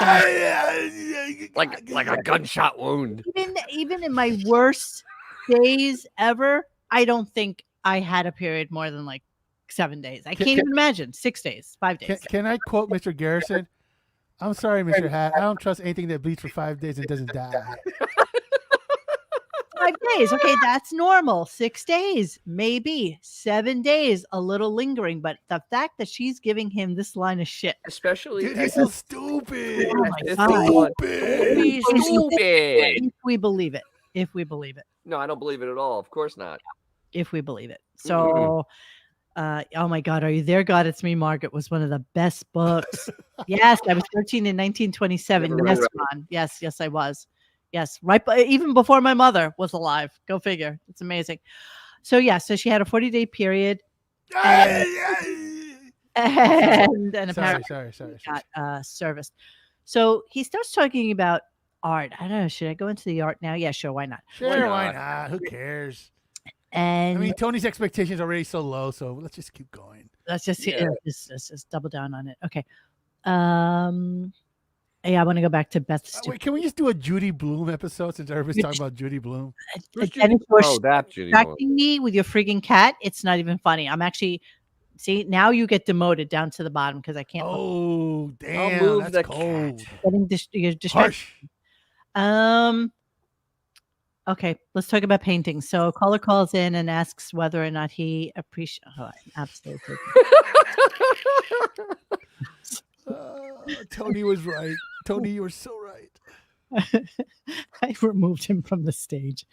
like a gunshot wound. Even in my worst days ever, I don't think I had a period more than like 7 days. I can't even imagine 6 days, 5 days. Can I quote Mr. Garrison? I'm sorry, Mr. Hat. I don't trust anything that bleeds for 5 days and doesn't die. 5 days. Okay, that's normal. 6 days, maybe 7 days, a little lingering. But the fact that she's giving him this line of shit, especially, dude, he's so stupid. Oh my God. Stupid. If we believe it. If we believe it. No, I don't believe it at all. Of course not. If we believe it. So, oh my God, Are You There, God? It's Me, Margaret was one of the best books. Yes, I was 13 in 1927. Yes, Ron. Yes, I was. Yes, right. Even before my mother was alive. Go figure. It's amazing. So she had a 40-day period. And apparently sorry. got serviced. So he starts talking about art. I don't know. Should I go into the art now? Yeah, sure. Why not? Sure, why not? Who cares? And Tony's expectations are already so low, so let's just keep going. Let's just double down on it. Okay. Yeah, I want to go back to Beth's. Wait, can we just do a Judy Blume episode since everybody's talking about Judy Blume? That Judy distracting me with your freaking cat. It's not even funny. I'm actually now you get demoted down to the bottom because I can't. Oh, damn, that's cold. You're distracted. Okay, let's talk about painting. So a caller calls in and asks whether or not he appreciates. Oh, absolutely. Tony was right. Tony, you were so right. I removed him from the stage.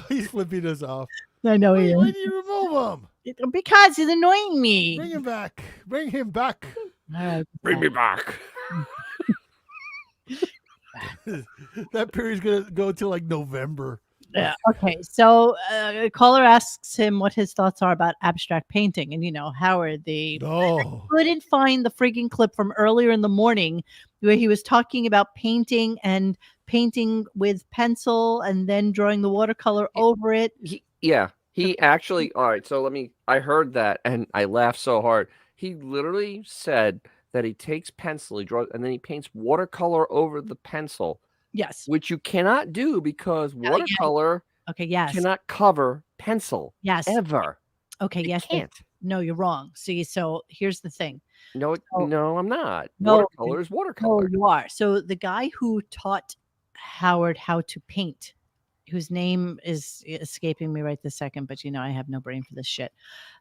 He's flipping us off. I know he Why is. do you remove him? Because he's annoying me. Bring him back. Bring him back. All right. Bring me back. That period's gonna go till like November. Yeah. Okay. So a caller asks him what his thoughts are about abstract painting. And, Howard, Oh, couldn't find the freaking clip from earlier in the morning where he was talking about painting and painting with pencil and then drawing the watercolor over it. He actually, all right. So I heard that and I laughed so hard. He literally said that he takes pencil, he draws, and then he paints watercolor over the pencil. Yes. Which you cannot do because watercolor Okay. Yes. cannot cover pencil. Yes. Ever. Okay. It Yes. can't. No, you're wrong. See, so here's the thing. No, I'm not. No, Watercolor is watercolor. No, you are. So the guy who taught Howard how to paint, whose name is escaping me right this second, but I have no brain for this shit.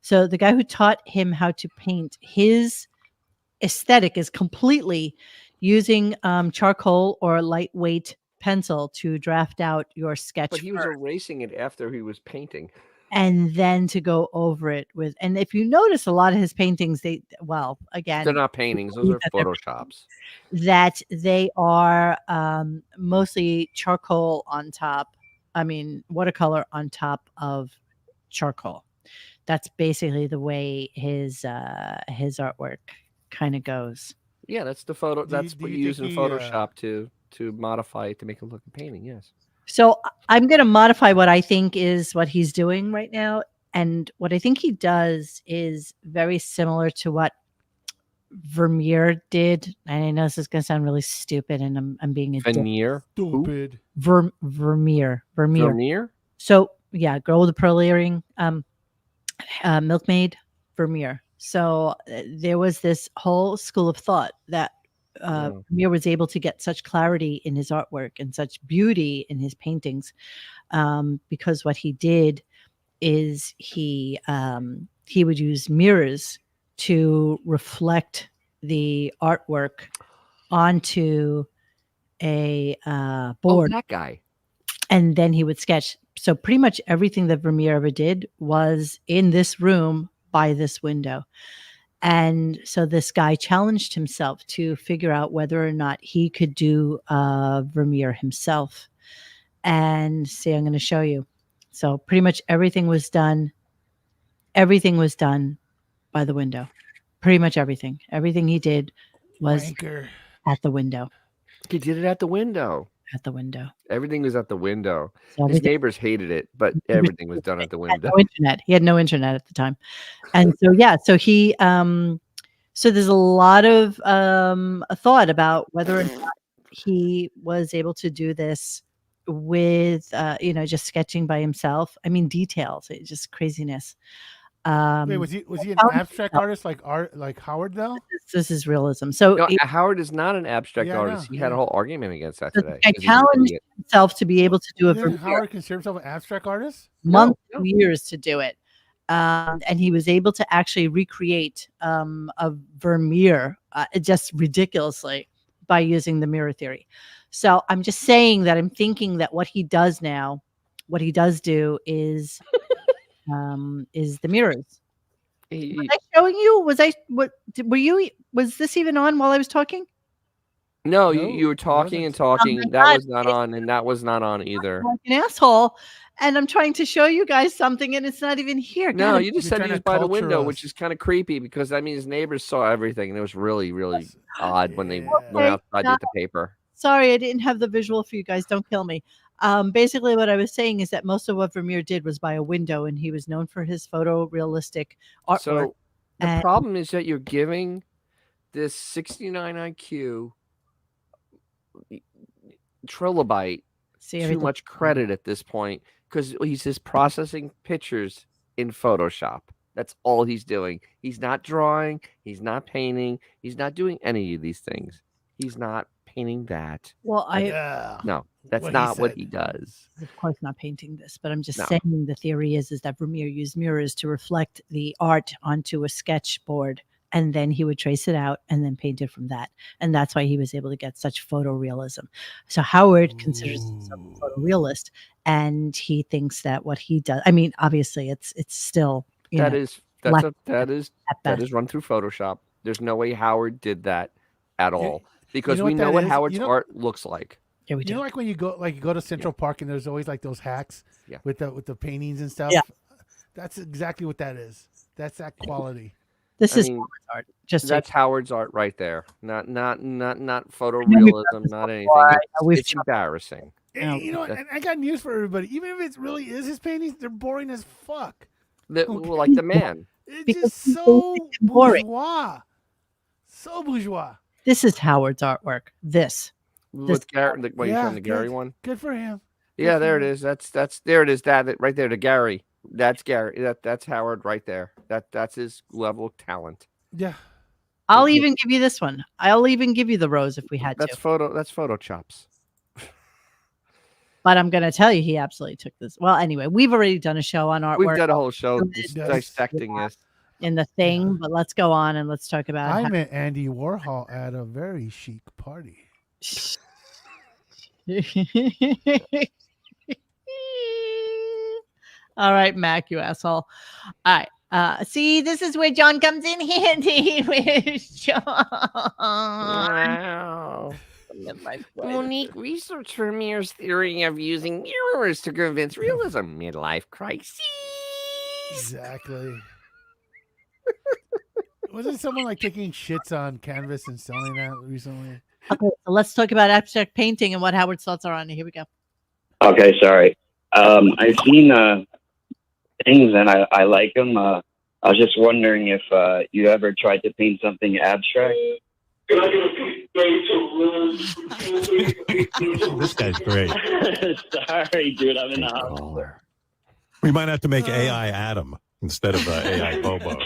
So the guy who taught him how to paint, his aesthetic is completely using charcoal or lightweight pencil to draft out your sketch But he was first, erasing it after he was painting. and then to go over it with. And if you notice, a lot of his paintings, They're again, not paintings; those are that they're photoshops. that they are mostly charcoal on top. I mean, watercolor on top of charcoal. That's basically the way his artwork kind of goes. Yeah, that's the photo. Do That's you what you use in think he, Photoshop to modify it to make it look a painting. Yes. So I'm going to modify what I think is what he's doing right now. And what I think he does is very similar to what Vermeer did. And I know this is going to sound really stupid, and I'm being a dick. Veneer. stupid. Vermeer. Vermeer. So yeah, girl with the pearl earring, milkmaid, Vermeer. So there was this whole school of thought that Vermeer was able to get such clarity in his artwork and such beauty in his paintings, because what he did is he would use mirrors to reflect the artwork onto a board. Oh, that guy. And then he would sketch. So pretty much everything that Vermeer ever did was in this room by this window. And so this guy challenged himself to figure out whether or not he could do Vermeer himself. And see, I'm going to show you. So pretty much everything was done. Everything was done by the window. Pretty much everything. Everything he did was Wanker. at the window. He did it at the window. At the window. Everything was at the window. So His neighbors hated it, but everything was done at the window. No internet. He had no internet at the time. And so so he so there's a lot of a thought about whether or not he was able to do this with just sketching by himself. I mean, details, it's just craziness. Wait, was he an abstract artist like Howard though? This is realism. So No, Howard is not an abstract Yeah, I artist. know, He had a yeah. whole argument against that I today. 'cause he's an challenged idiot. himself to be able to do a Didn't Vermeer. Howard consider himself an abstract artist? Months, No. years to do it. And he was able to actually recreate a Vermeer just ridiculously by using the mirror theory. So I'm just saying that I'm thinking that what he does now, what he does do is the mirrors. Was I showing you? Was this even on while I was talking? No, No, you were it talking and wasn't. talking. my That God. was not on, and that was not on either. Like an asshole. And I'm trying to show you guys something, and it's not even here. No, God, you just You're said trying he was to by the culture window, us. which is kind of creepy because that means his neighbors saw everything, and it was really, really odd when they Yeah. went Okay, outside to get the paper. sorry, I didn't have the visual for you guys. Don't kill me. Basically, what I was saying is that most of what Vermeer did was by a window, and he was known for his photorealistic artwork. So the And- problem is that you're giving this 69 IQ trilobite See too everything. much credit at this point because he's just processing pictures in Photoshop. That's all he's doing. He's not drawing. He's not painting. He's not doing any of these things. He's not painting that. Well, I Yeah. No, that's What he not what said. he does. of course not painting this, but I'm just No. saying the theory is that Vermeer used mirrors to reflect the art onto a sketchboard and then he would trace it out and then paint it from that. And that's why he was able to get such photorealism. So Howard considers himself a photorealist, and he thinks that what he does, I mean, obviously it's still, That know, is black that is at that best. is run through Photoshop. There's no way Howard did that at all because know we what know that what is? Howard's You know- art looks like. Yeah, we You know, do. like when you go to Central Park and there's always like those hacks Yeah. with the paintings and stuff. Yeah. That's exactly what that is. That's that quality. This I is mean, Howard's art. Just That's so Howard's art right there. Not know we've done photorealism, this not before. anything. I know It's, we've it's talked- embarrassing. And, you know, that- and I got news for everybody. Even if it really is his paintings, they're boring as fuck. Like the man. It's Because just he's so basic and boring. bourgeois. So bourgeois. This is Howard's artwork. This. With Gary, what you Yeah, showing the Gary good. one? Good for him. Good Yeah, for there it him. is. That's there it is. That right there to Gary. That's Gary. That's Howard right there. That's his level of talent. Yeah. I'll even give you this one. I'll even give you the rose if we had That's to. That's photo chops. But I'm going to tell you, he absolutely took this. Well, anyway, we've already done a show on artwork. We've done a whole show Yes. dissecting this. in the thing, but let's go on and let's talk about I met Andy Warhol at a very chic party. All right, Mac, you asshole. All right. See, this is where John comes in handy with John. Wow. Monique research for Mirror's theory of using mirrors to convince realism midlife crisis. Exactly. Wasn't someone like taking shits on canvas and selling that recently? Okay, so let's talk about abstract painting and what Howard's thoughts are on it. Here we go. Okay, sorry. I've seen things and I like them. I was just wondering if you ever tried to paint something abstract. This guy's great. Sorry, dude. I'm in the house. We might have to make AI Adam instead of AI Bobo.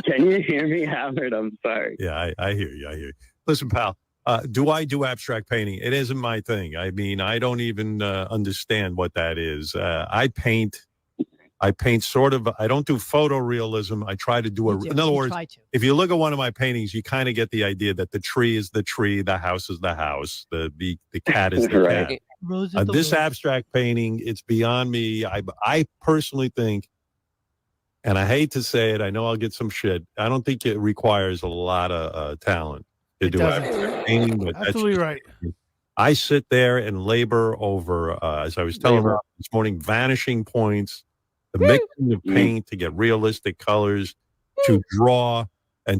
Can you hear me, Howard? I'm sorry. Yeah, I hear you. I hear you. Listen, pal, do I do abstract painting? It isn't my thing. I mean, I don't even understand what that is. I paint sort of, I don't do photorealism. I try to do in other words, if you look at one of my paintings, you kind of get the idea that the tree is the tree, the house is the house, the cat is the Right. cat. This abstract painting, it's beyond me. I personally think, and I hate to say it, I know I'll get some shit. I don't think it requires a lot of talent to do abstract painting. But Absolutely right. I sit there and labor over, as I was telling Rob this morning, vanishing points, the mixing of paint to get realistic colors, to draw in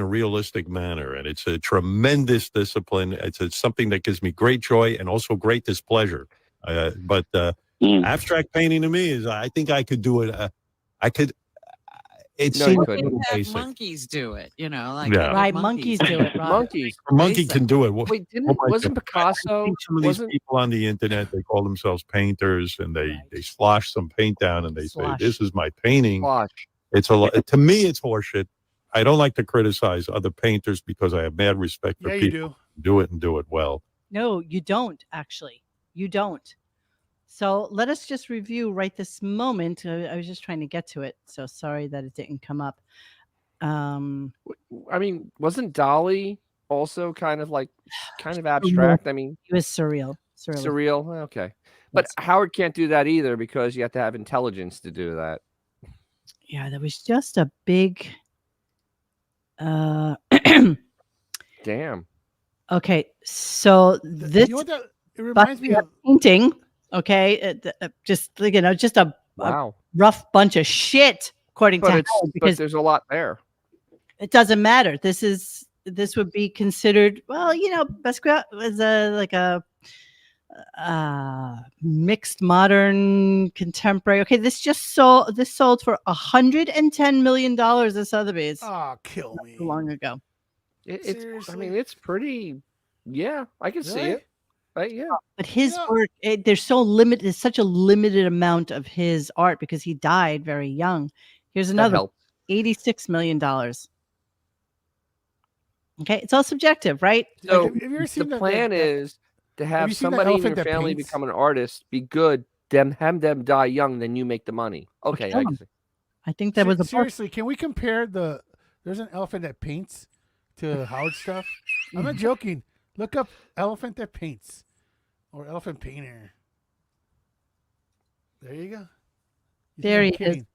a realistic manner. And it's a tremendous discipline. It's something that gives me great joy and also great displeasure. But abstract painting to me is, I think I could do it. I could. It No, seems you a couldn't. little Have basic. monkeys do it, you know, like Yeah. Right, monkeys do it. Rob. Monkeys. A monkey can do it. Wait, Oh my wasn't God. Picasso? I think some of these Wasn't people on the internet, they call themselves painters, and they slosh some paint down, and they Slosh. say, "This is my painting." Wash. It's a lot. To me, it's horseshit. I don't like to criticize other painters because I have mad respect for Yeah, you people do. who do it and do it well. No, you don't, actually. You don't. So let us just review right this moment. I was just trying to get to it. So sorry that it didn't come up. I mean, wasn't Dolly also kind of abstract? I mean, It was surreal. surreal. Okay. But Howard can't do that either because you have to have intelligence to do that. Yeah, there was just a big Damn. okay, so this You know what that, it reminds me Bucky of. painting, okay, just just a Wow. rough bunch of shit according to But Howard, but because there's a lot there. it doesn't matter. This would be considered, well, Basquiat was a mixed modern contemporary. Okay, this sold for $110 million at Sotheby's Oh, kill not me. too long ago. It's. I Seriously? mean, it's pretty. Yeah, I can see Really? it. Yeah. But his Yeah. work, there's so limited. There's such a limited amount of his art because he died very young. Here's That another helps. $86 million. Okay, it's all subjective, right? So have you ever the seen plan is to have you seen the somebody in elephant your that family paints? become an artist, be good, have them die young, then you make the money. Okay, I kill can 'em. see. I think that was a part. seriously. Can we compare the There's an elephant that paints to Howard stuff. I'm not joking. Look up elephant that paints or elephant painter. There you go. You There think he I'm is. kidding?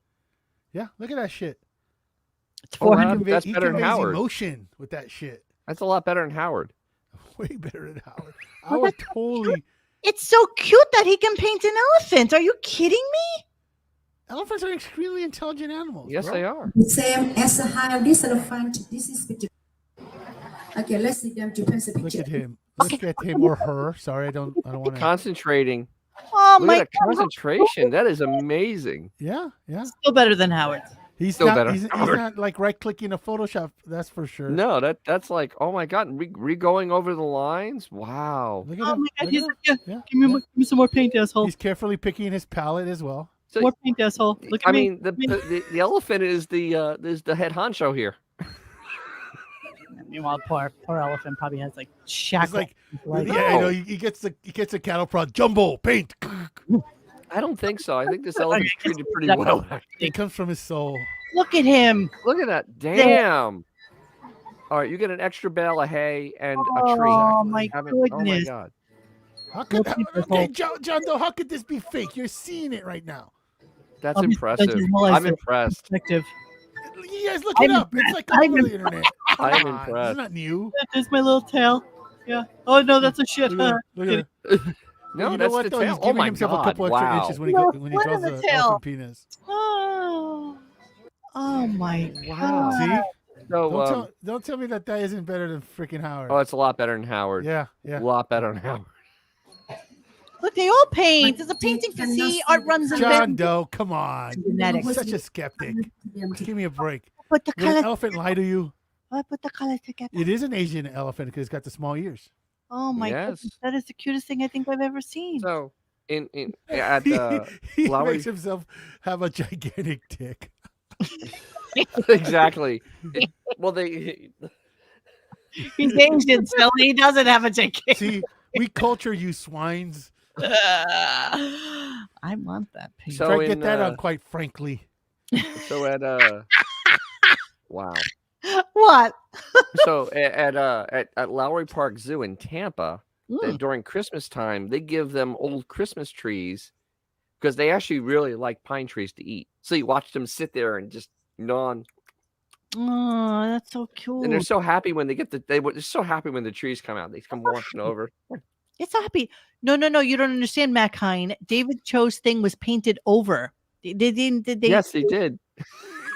Yeah, look at that shit. It's Oh, wow, 400. that's He better than conveys Howard. emotion with that shit. That's a lot better than Howard. Way better than Howard. I would totally. It's so cute that he can paint an elephant. Are you kidding me? Elephants are extremely intelligent animals. Yes, bro. they are. The same as a hive. This elephant. This is picture. Okay, let's see them to paint the Look picture. at him. Look at him or her. Sorry, I don't want to. Concentrating. Oh Look my at that concentration. That is amazing. Yeah, yeah. Still better than Howard. He's Still not. better. He's not like right clicking a Photoshop. That's for sure. No, that's like, oh my god, going over the lines. Wow. Look at Oh him. my God, Look he's at him. like, Yeah, give me, yeah. give me some more paint, asshole. He's carefully picking his palette as well. So, More paint, asshole. Look at I me. mean, the elephant is the head honcho here. Meanwhile, poor elephant probably has like It's shackles. like, Like, yeah, I know. He gets the cattle prod. Jumbo paint. I don't think so. I think this elephant's treated pretty well. It comes from his soul. look at him. Look at that. Damn. All right, you get an extra bale of hay and a tree. Oh my Oh my goodness. god. How could Look at okay, this John Doe? How could this be fake? You're seeing it right now. That's I'll be impressive. judging while I I'm say impressed. Perspective. You guys look I'm it up. It's like all I'm over the internet. I'm Come on, impressed. It's not new. There's my little tail. Yeah. Oh no, that's a shit. Look at it. No, you know that's what the though? tail. He's Oh giving my himself god. a couple extra Wow. inches when No, he look at draws the the tail. elephant penis. Oh. Oh my Wow. God. See? So, Don't tell me that isn't better than freaking Howard. oh, it's a lot better than Howard. Yeah, A yeah. lot better than Howard. Look, they all paint. There's a painting to see. Art runs in John Doe, come on. genetics. Such a skeptic. Give me a break. Put the Will an colors. elephant lie to you? Put the colors together. It is an Asian elephant because it's got the small ears. Oh my Yes. goodness, that is the cutest thing I think I've ever seen. So, at He Lowry- makes himself have a gigantic dick. exactly. Well, they He's Asian, so he doesn't have a ticket. See, we culture you swines. I want that paint. So Try to in, get that on, quite frankly. so at wow. What? So at Lowry Park Zoo in Tampa, during Christmas time, they give them old Christmas trees because they actually really like pine trees to eat. So you watch them sit there and just gnaw on. Oh, that's so cute. And they're so happy when they get they're so happy when the trees come out. They come walking over. It's so happy. No, you don't understand, Matt Hine. David Cho's thing was painted over. They didn't. Did they? Yes, they did.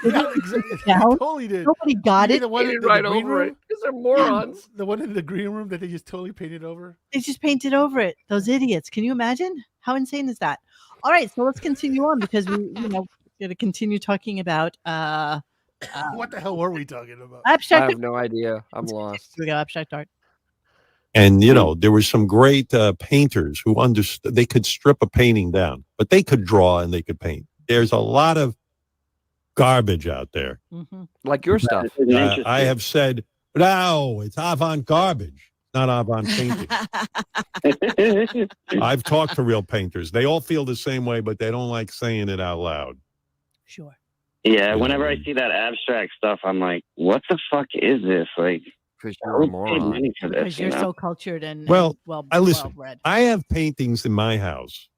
Yeah, exactly. down? Totally did. Nobody got You it. mean the one in Painted the right green over room? it because they're morons. The one in the green room that they just totally painted over. They just painted over it. Those idiots. Can you imagine? How insane is that? All right, so let's continue on because we, got to continue talking about What the hell were we talking about? I abstract. have no idea. I'm lost. Here we go. Abstract art. And, there were some great painters who understood. They could strip a painting down, but they could draw and they could paint. There's a lot of garbage out there. Mm-hmm. Like your stuff. I have said, no, it's avant garbage, not avant painting. I've talked to real painters. They all feel the same way, but they don't like saying it out loud. Sure. Yeah, whenever I see that abstract stuff, I'm like, what the fuck is this? Like, Because I you're a would pay moron. money for this, Because you you're know? so cultured and Well, well listen. read. I have paintings in my house.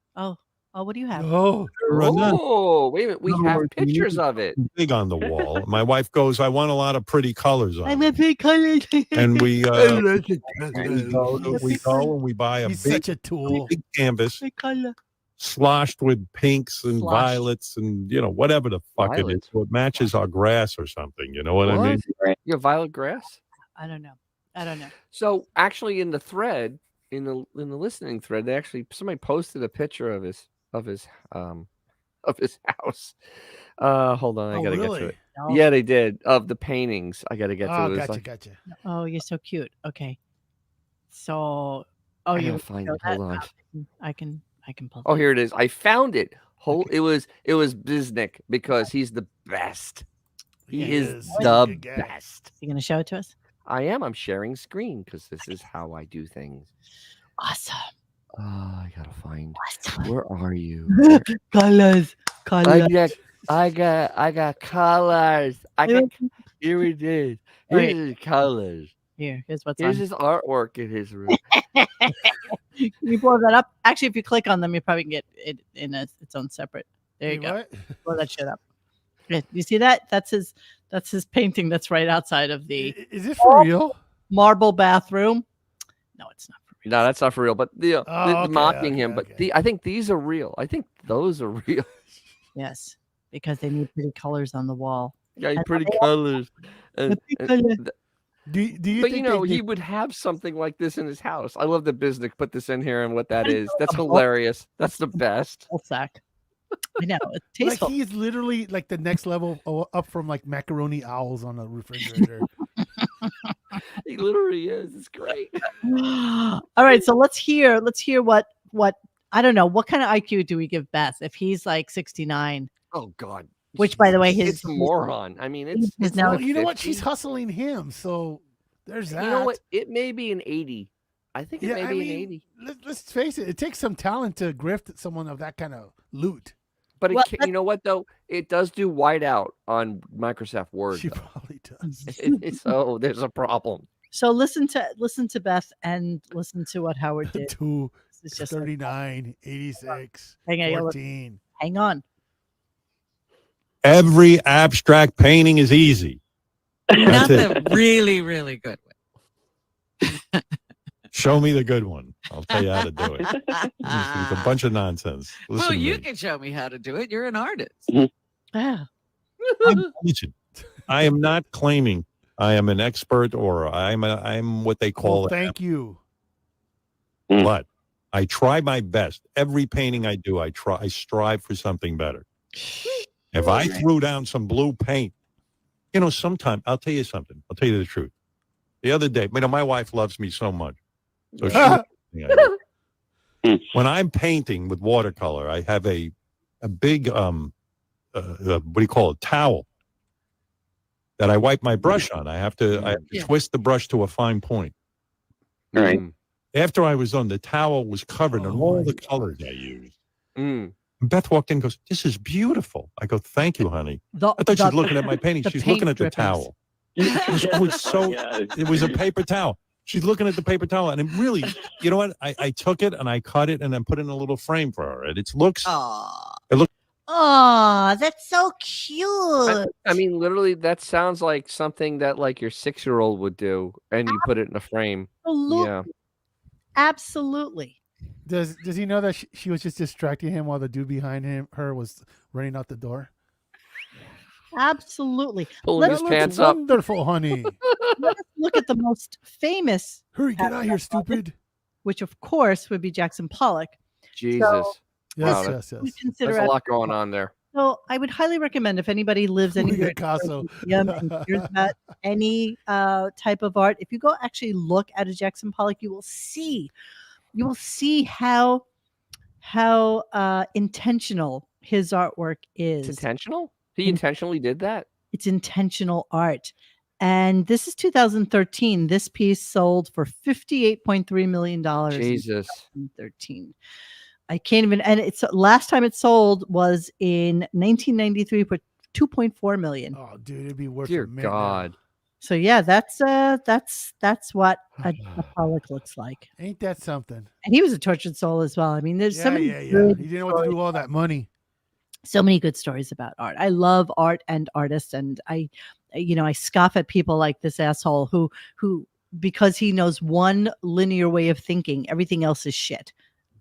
Oh, what do you have? Oh, Oh, wait a minute. We No, have we're- pictures of it. Big on the wall. My wife goes, I want a lot of pretty colors on I'm it. a big color. And we go He's and we buy a He's big, such a tool. big canvas Big color. sloshed with pinks and Sloshed. violets and whatever the fuck it is. Violets? So it matches our grass or something. You know what I What? mean? You have violet grass? I don't know. So actually, in the thread, in the listening thread, they actually somebody posted a picture of his house. Hold on, I Oh, gotta really? get to it. No. Yeah, they did of the paintings. I gotta get to Oh, it. It was gotcha, like- gotcha. Oh, you're so cute. Okay. So, I you gotta find show it. Hold that? on. I can pull. Oh, here it is. I found it. It was Biznick because he's the best. He He is is. the Good guy. best. You gonna show it to us? I am. I'm sharing screen because this is how I do things. Awesome. Oh, I gotta find. Awesome. Where are you? Colors. I got colors. I got Here it is. Oh, Here's yeah. his colors. Here's what's Here's on. his artwork in his room. Can you blow that up? Actually, if you click on them, you probably can get it in its own separate. There you Wait, go. what? Blow that shit up. Yeah, you see that? That's his painting. That's right outside of the Is it for real? marble bathroom. No, it's not for real. No, that's not for real. But the okay, mocking him. okay. But I think these are real. I think those are real. Yes, because they need pretty colors on the wall. Yeah, And pretty they- colors. And, pretty colors. Do you but think he would have something like this in his house. I love that Bisnick put this in here and what that is. That's A bulk- hilarious. That's the best. Whole sack. I know it's like tasteful. he is literally like the next level up from like macaroni owls on a refrigerator? He literally is. It's great. All right, so let's hear what I don't know, what kind of IQ do we give Beth if he's like 69? Oh God. Which, by the way, it's a moron. I mean, it's now- Well, you know what? 50. She's hustling him, so there's that. You know what? It may be an 80. I think it may be an 80. Let's face it. It takes some talent to grift someone of that kind of loot. But Well, you know what though? It does do whiteout on Microsoft Word. She though. probably does. So there's a problem. So listen to Beth and listen to what Howard did. 2, It's just 39, 86, Hang on, 14. hang on. Every abstract painting is easy. Not That's it. the really, really good one. Show me the good one. I'll tell you how to do it. It's a bunch of nonsense. Listen Well, to you me. can show me how to do it. You're an artist. Yeah. Listen, I am not claiming I am an expert or I'm what they call Well, it. thank you. But I try my best. Every painting I do, I strive for something better. If I threw down some blue paint, sometime I'll tell you something. I'll tell you the truth. The other day, my wife loves me so much. So when I'm painting with watercolor, I have a big what do you call it, towel that I wipe my brush on. I have to twist the brush to a fine point. Right. After I was done, the towel was covered in all the colors I used. And Beth walked in and goes, "This is beautiful." I go, "Thank you, honey." I thought she was looking at my painting. She's looking at the towel. It was a paper towel. She's looking at the paper towel, and it really, you know what? I took it and I cut it and then put it in a little frame for her. And it looks. Oh, that's so cute. I mean, literally, that sounds like something that like your 6-year-old would do, and you put it in a frame. Absolutely. Yeah. Absolutely. Does he know that she was just distracting him while the dude behind her was running out the door? Absolutely. Pulling his pants up. Wonderful, honey. Let's look at the most famous. Hurry, get out here, stupid. Which, of course, would be Jackson Pollock. Jesus. So, Yes, Wow, yes, yes. we consider There's a lot going on there. So I would highly recommend if anybody lives anywhere in Picasso. the museum and hears about any type of art, if you go actually look at a Jackson Pollock, you will see how intentional his artwork is. It's intentional? He intentionally did that? It's intentional art. And this is 2013. This piece sold for $58.3 million. Jesus. In 2013. I can't even, and it's last time it sold was in 1993 for 2.4 million. Oh, dude, it'd be worth Dear a minute. God. So yeah, that's what a Pollock looks like. Ain't that something? And he was a tortured soul as well. I mean, there's so many He good didn't know what to do with all that money. so many good stories about art. I love art and artists, and I scoff at people like this asshole who because he knows one linear way of thinking, everything else is shit.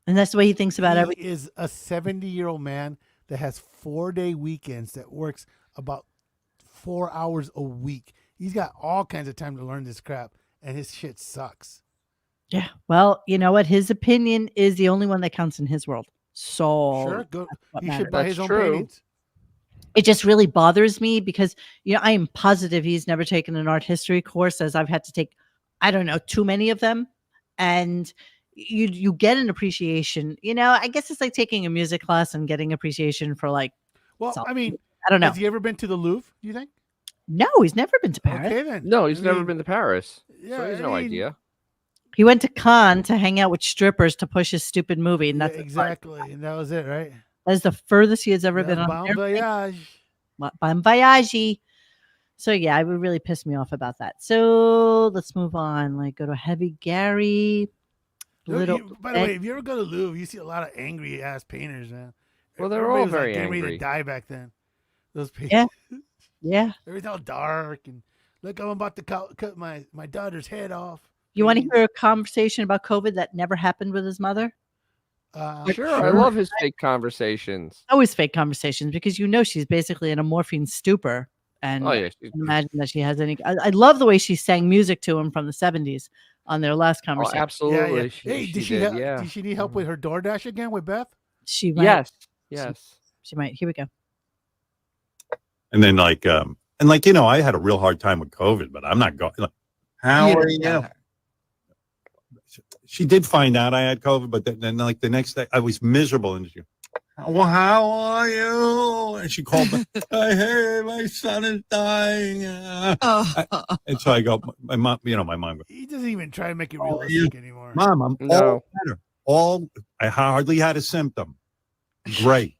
And that's the way he thinks about everything. He is a 70-year-old man that has 4-day weekends that works about 4 hours a week. He's got all kinds of time to learn this crap, and his shit sucks. Yeah. Well, you know what? His opinion is the only one that counts in his world. So Sure, go. what He should matters. buy That's his own true. paintings. It just really bothers me because, I am positive he's never taken an art history course, as I've had to take, I don't know, too many of them. And you get an appreciation. I guess it's like taking a music class and getting appreciation for like. Well, something. I mean, I don't know. has he ever been to the Louvre, do you think? No, he's never been to Paris. Okay, then. No, he's I never mean, been to Paris. yeah, so he has I no mean- idea. He went to Cannes to hang out with strippers to push his stupid movie, and Yeah, that's exactly. And that was it, right? That is the furthest he has ever been on. Bon an airplane. voyage. Bon voyage. So yeah, it would really piss me off about that. So let's move on. Like go to Heavy Gary. Little. By the way, if you ever go to Louvre, you see a lot of angry ass painters, man. Well, they're Everybody all was like very getting ready angry. to die back then. Those painters. Yeah. Yeah. Everything all dark and look, I'm about to cut my daughter's head off. You want to hear a conversation about COVID that never happened with his mother? Sure, I love his fake conversations. Always fake conversations because she's basically in a morphine stupor. And Oh, yeah, I can't imagine that she has any. I love the way she sang music to him from the 70s on their last conversation. Yeah, absolutely. yeah. Hey, did she need help with her DoorDash again with Beth? She might. Yes. She might. Here we go. And then I had a real hard time with COVID, but I'm not going. Like, how are you? She did find out I had COVID, but then like the next day I was miserable, and she, well, how are you? And she called me. Hey, my son is dying. And so I go, my mom. My mom. He doesn't even try to make it realistic anymore. Mom, I'm all better. I hardly had a symptom. Great.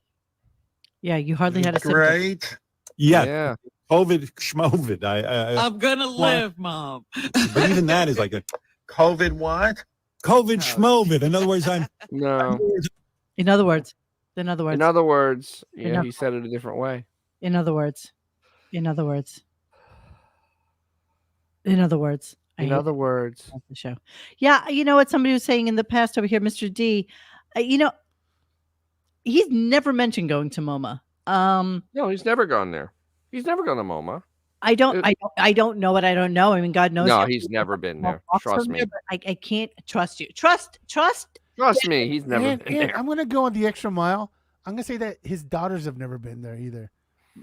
Yeah, you hardly had a symptom. Great. Yeah. COVID, schmovid. I'm gonna live, Mom. But even that is like a COVID what? COVID schmovid. In other words, no. In other words, yeah, he said it a different way. In other words. The show. Yeah, you know what somebody was saying in the past over here, Mr. D. He's never mentioned going to MoMA. No, he's never gone there. He's never gone to MoMA. I don't know what I don't know. I mean, God knows. No, he's never been there. Trust me. I can't trust you. Trust. Trust me, he's never been there. I'm gonna go on the extra mile. I'm gonna say that his daughters have never been there either.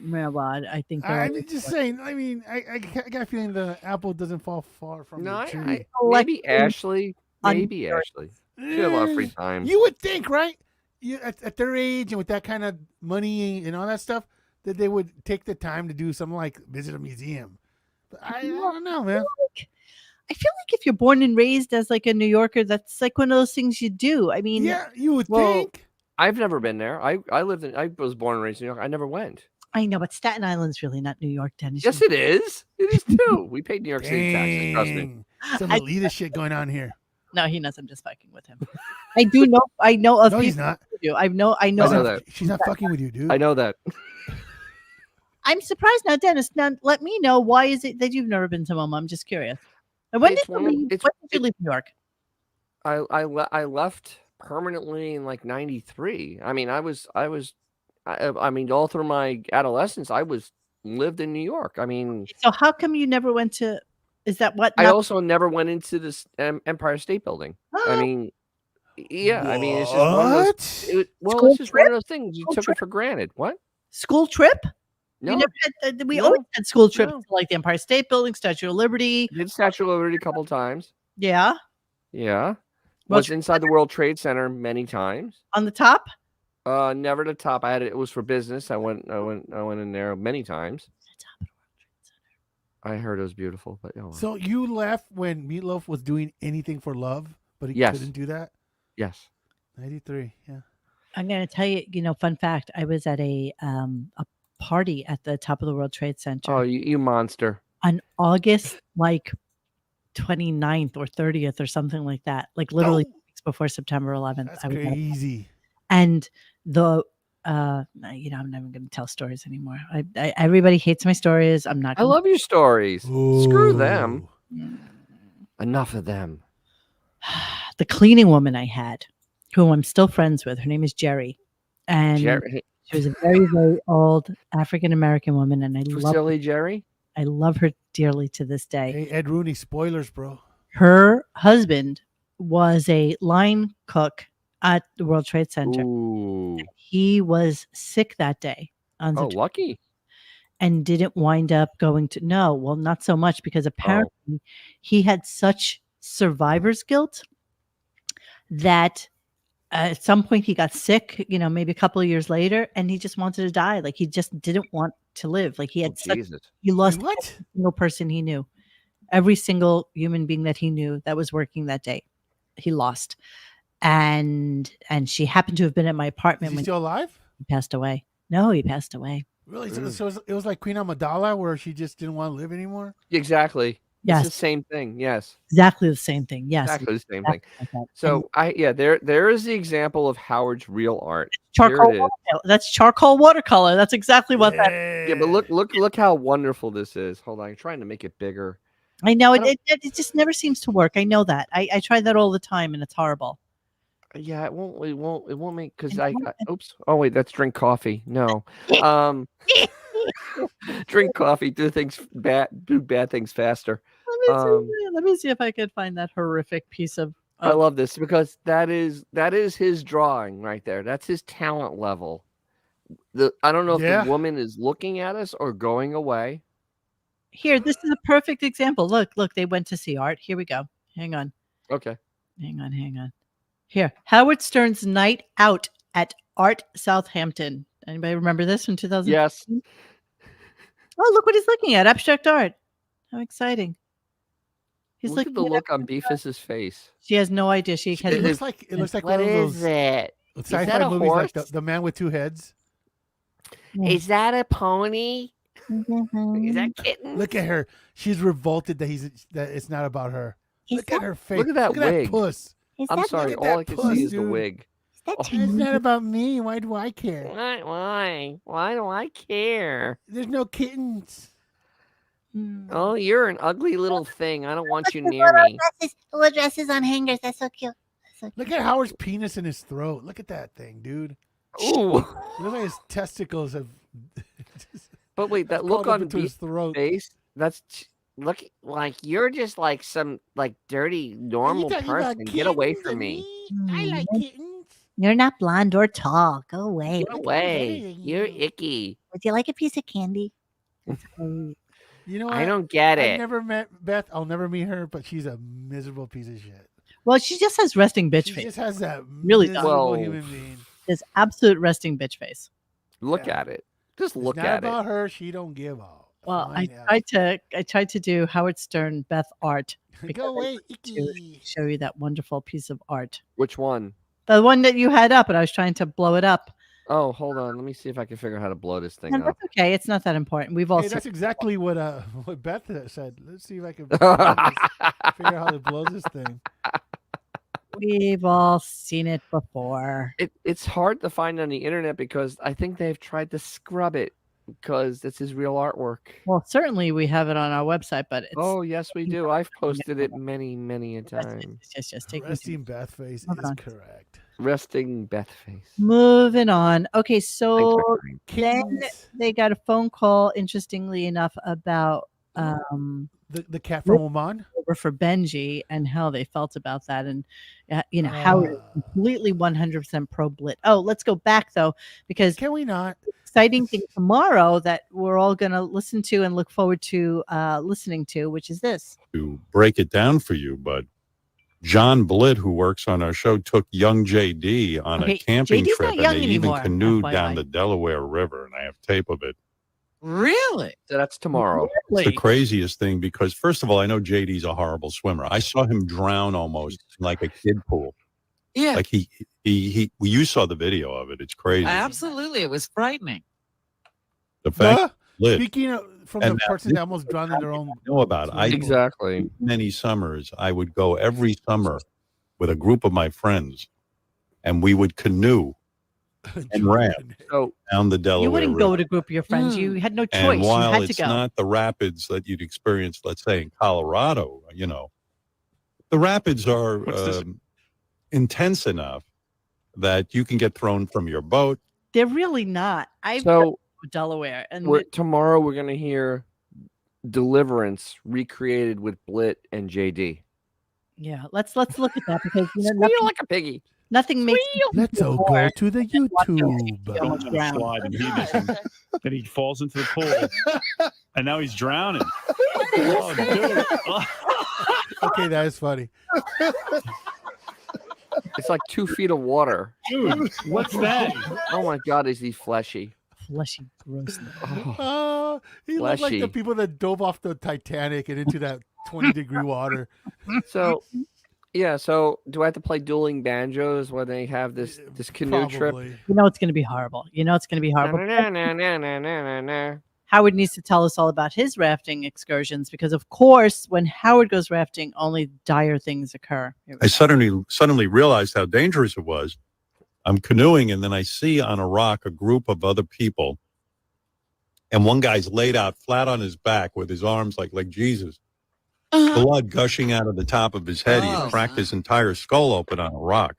Well, I think I'm just saying. I mean, I got a feeling the apple doesn't fall far from the tree. Maybe Ashley. Maybe Ashley. She had a lot of free time. You would think, right? At their age and with that kind of money and all that stuff, that they would take the time to do something like visit a museum. But I don't know, man. I feel like if you're born and raised as like a New Yorker, that's like one of those things you do. I mean, yeah, you would think. I've never been there. I was born and raised in New York. I never went. I know, but Staten Island's really not New York, Dennis. Yes, it is. It is too. We paid New York City taxes. Trust me. Some elitist shit going on here. No, he knows I'm just fucking with him. I do know. I know of. No, he's not. I know that. She's not fucking with you, dude. I know that. I'm surprised now, Dennis. Now let me know, why is it that you've never been to MoMA? I'm just curious. And when did you leave New York? I left permanently in like '93. I mean, I mean, all through my adolescence, I lived in New York. I mean, so how come you never went to? Is that what? I also never went into this Empire State Building. I mean, yeah. What? I mean, it's just one of those. It's just one of those things. You took it for granted. What? School trip? No. You never had, we always had school trips to like the Empire State Building, Statue of Liberty. Did Statue of Liberty a couple times. Yeah. Yeah. Was inside the World Trade Center many times. On the top? Never the top. I had it. It was for business. I went in there many times. I heard it was beautiful, but So you left when Meatloaf was doing anything for love, but he couldn't do that? Yes. 93, yeah. I'm going to tell you, fun fact. I was at a party at the top of the World Trade Center. Oh, you monster. On August, 29th or 30th or something like that. Like literally weeks before September 11th. That's crazy. And the I'm not even going to tell stories anymore. Everybody hates my stories. I'm not. I love your stories. Ooh. Screw them. Enough of them. The cleaning woman I had, who I'm still friends with, her name is Jerry, and she was a very, very old African American woman, and I love Jerry. I love her dearly to this day. Hey, Ed Rooney, spoilers, bro. Her husband was a line cook at the World Trade Center. Ooh. He was sick that day. Lucky. And didn't wind up going to, not so much, because apparently he had such survivor's guilt that at some point he got sick, maybe a couple of years later, and he just wanted to die. Like he just didn't want to live. Like he had he lost every single person he knew. Every single human being that he knew that was working that day, he lost. And she happened to have been at my apartment. Is he still alive? He passed away. No, he passed away. Really? So it was like Queen Amidala, where she just didn't want to live anymore. Exactly. Yes. It's the same thing. Yes. Exactly the same thing. Yes. Exactly the same exactly thing. like that. So there is the example of Howard's real art. Charcoal. Here it is. That's charcoal watercolor. That's exactly what that. Yeah, but look how wonderful this is. Hold on, I'm trying to make it bigger. I know I don't- it just never seems to work. I know that. I try that all the time, and it's horrible. Yeah, it won't make because I oops. Oh wait, that's drink coffee. No. Drink coffee, do bad things faster. Let me see if I could find that horrific piece of. I love this because that is his drawing right there. That's his talent level. I don't know if the woman is looking at us or going away. Here, this is a perfect example. Look, they went to see art. Here we go. Hang on. Okay. Hang on. Here, Howard Stern's Night Out at Art Southampton. Anybody remember this from 2000? Yes. Oh, look what he's looking at. Abstract art. How exciting. He's Look at the look on Beefus's face. She has no idea. It looks like what one of those is it? Is that sci-fi a movies, horse? like the man with two heads. Is that a pony? Is that kitten? Look at her. She's revolted that it's not about her. Look at her face. Look at that wig. Puss. I'm sorry. All I can see is the wig. It's not about me. Why do I care? Why? Why do I care? There's no kittens. Oh, you're an ugly little thing. I don't want you near me. Little dresses on hangers. That's so cute. Look at Howard's penis in his throat. Look at that thing, dude. Ooh. Look like his testicles have. But wait, that look on his throat. Face. Look like you're just like some like dirty normal person. Get away from me. I like kittens. You're not blonde or tall. Go away. Get away. You're icky. Would you like a piece of candy? You know what? I don't get it. I never met Beth. I'll never meet her, but she's a miserable piece of shit. Well, she just has resting bitch face. She just has that really miserable human being. There's absolute resting bitch face. Look at it. Just look It's at not it. about her. She don't give a. Well, I tried to do Howard Stern Beth art. Go away, to show you that wonderful piece of art. Which one? The one that you had up, and I was trying to blow it up. Oh, hold on. Let me see if I can figure out how to blow this thing And up. that's okay. It's not that important. We've all Hey, seen that's exactly what Beth said. Let's see if I can figure out how to blow this thing. We've all seen it before. It's hard to find on the internet because I think they've tried to scrub it because it's his real artwork. Well, certainly we have it on our website, but it's Oh, yes, we do. I've posted it many a time. just take Resting Beth face Hold is on. correct. Resting Beth face. Moving on. Okay, so then Kittens. they got a phone call, interestingly enough, about The cat from Oman. over for Benji and how they felt about that, and Howard is completely 100% pro Blit. Oh, let's go back though, because can we not? Exciting thing tomorrow that we're all going to listen to and look forward to listening to, which is this. To break it down for you, but John Blitt, who works on our show, took young JD on a camping JD's trip, not and young they anymore, even canoed FYI. down the Delaware River, and I have tape of it. Really? So that's tomorrow. It's the craziest thing because, first of all, I know JD's a horrible swimmer. I saw him drown almost like a kid pool. Yeah. Like you saw the video of it. It's crazy. Absolutely. It was frightening. The fact Blitt, Speaking of, from and the now person this that almost drowned in their own. know about it. Exactly. Many summers, I would go every summer with a group of my friends, and we would canoe and raft down the Delaware You wouldn't River. go with a group of your friends. You had no choice. And while you had to it's go. not the rapids that you'd experience, let's say in Colorado, the rapids are intense enough that you can get thrown from your boat. They're really not. I've So, been to Delaware, and tomorrow we're gonna hear Deliverance recreated with Blit and JD. yeah, let's look at that because Squeal like a piggy. Nothing makes. Let's all go to the YouTube. Goes on a slide and hedonism. Then he falls into the pool, and now he's drowning. Oh, dude. Okay, that is funny. It's like 2 feet of water. Dude, what's that? Oh my God, is he fleshy? Fleshy, gross. He looked like the Fleshy. people that dove off the Titanic and into that 20-degree water. So Yeah. So do I have to play dueling banjos when they have this canoe trip? Probably. You know it's going to be horrible. You know it's going to be horrible. Na-na-na-na-na-na-na. Howard needs to tell us all about his rafting excursions because, of course, when Howard goes rafting, only dire things occur. Here we I go. suddenly realized how dangerous it was. I'm canoeing, and then I see on a rock a group of other people, and one guy's laid out flat on his back with his arms like Jesus, blood gushing out of the top of his head. He had cracked his entire skull open on a rock.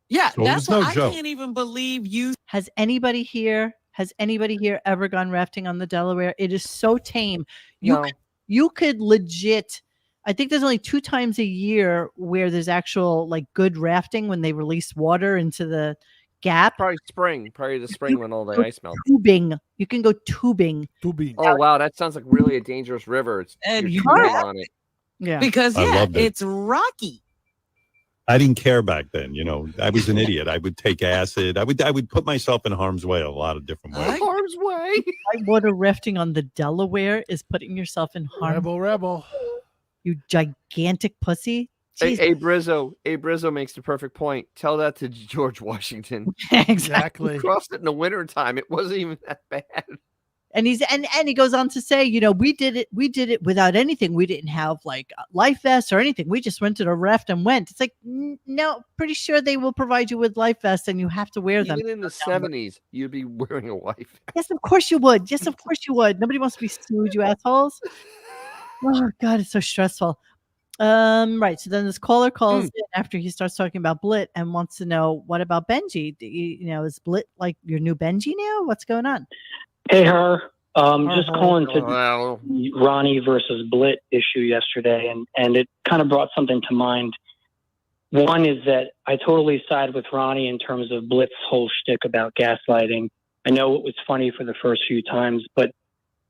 Yeah, So it that's was no what I joke. can't even believe you. Has anybody here ever gone rafting on the Delaware? It is so tame. No. You could legit. I think there's only 2 times a year where there's actual like good rafting when they release water into the gap. Probably the spring when all the Go ice melts. Tubing. You can go tubing. Oh wow, that sounds like really a dangerous river. And You're you tubing have- on it. Yeah. Because I loved it. it's rocky. I didn't care back then. You know, I was an idiot. I would take acid. I would put myself in harm's way a lot of different ways. Harm's way. Whitewater rafting on the Delaware is putting yourself in harm. Rebel. You gigantic pussy. Hey, Jeez. Brizzo makes the perfect point. Tell that to George Washington. Exactly. He crossed it in the wintertime. It wasn't even that bad. And he goes on to say, you know, we did it without anything. We didn't have like life vests or anything. We just rented a raft and went. It's like, no, pretty sure they will provide you with life vests and you have to wear them. Even in the 70s, you'd be wearing a wife. Yes, of course you would. Yes, of course you would. Nobody wants to be sued, you assholes. Oh God, it's so stressful. Right. So then this caller calls in after he starts talking about Blit and wants to know, what about Benji? You know, is Blit like your new Benji now? What's going on? Hey, her. Just calling to Ronnie versus Blit issue yesterday, and it kind of brought something to mind. One is that I totally side with Ronnie in terms of Blit's whole shtick about gaslighting. I know it was funny for the first few times, but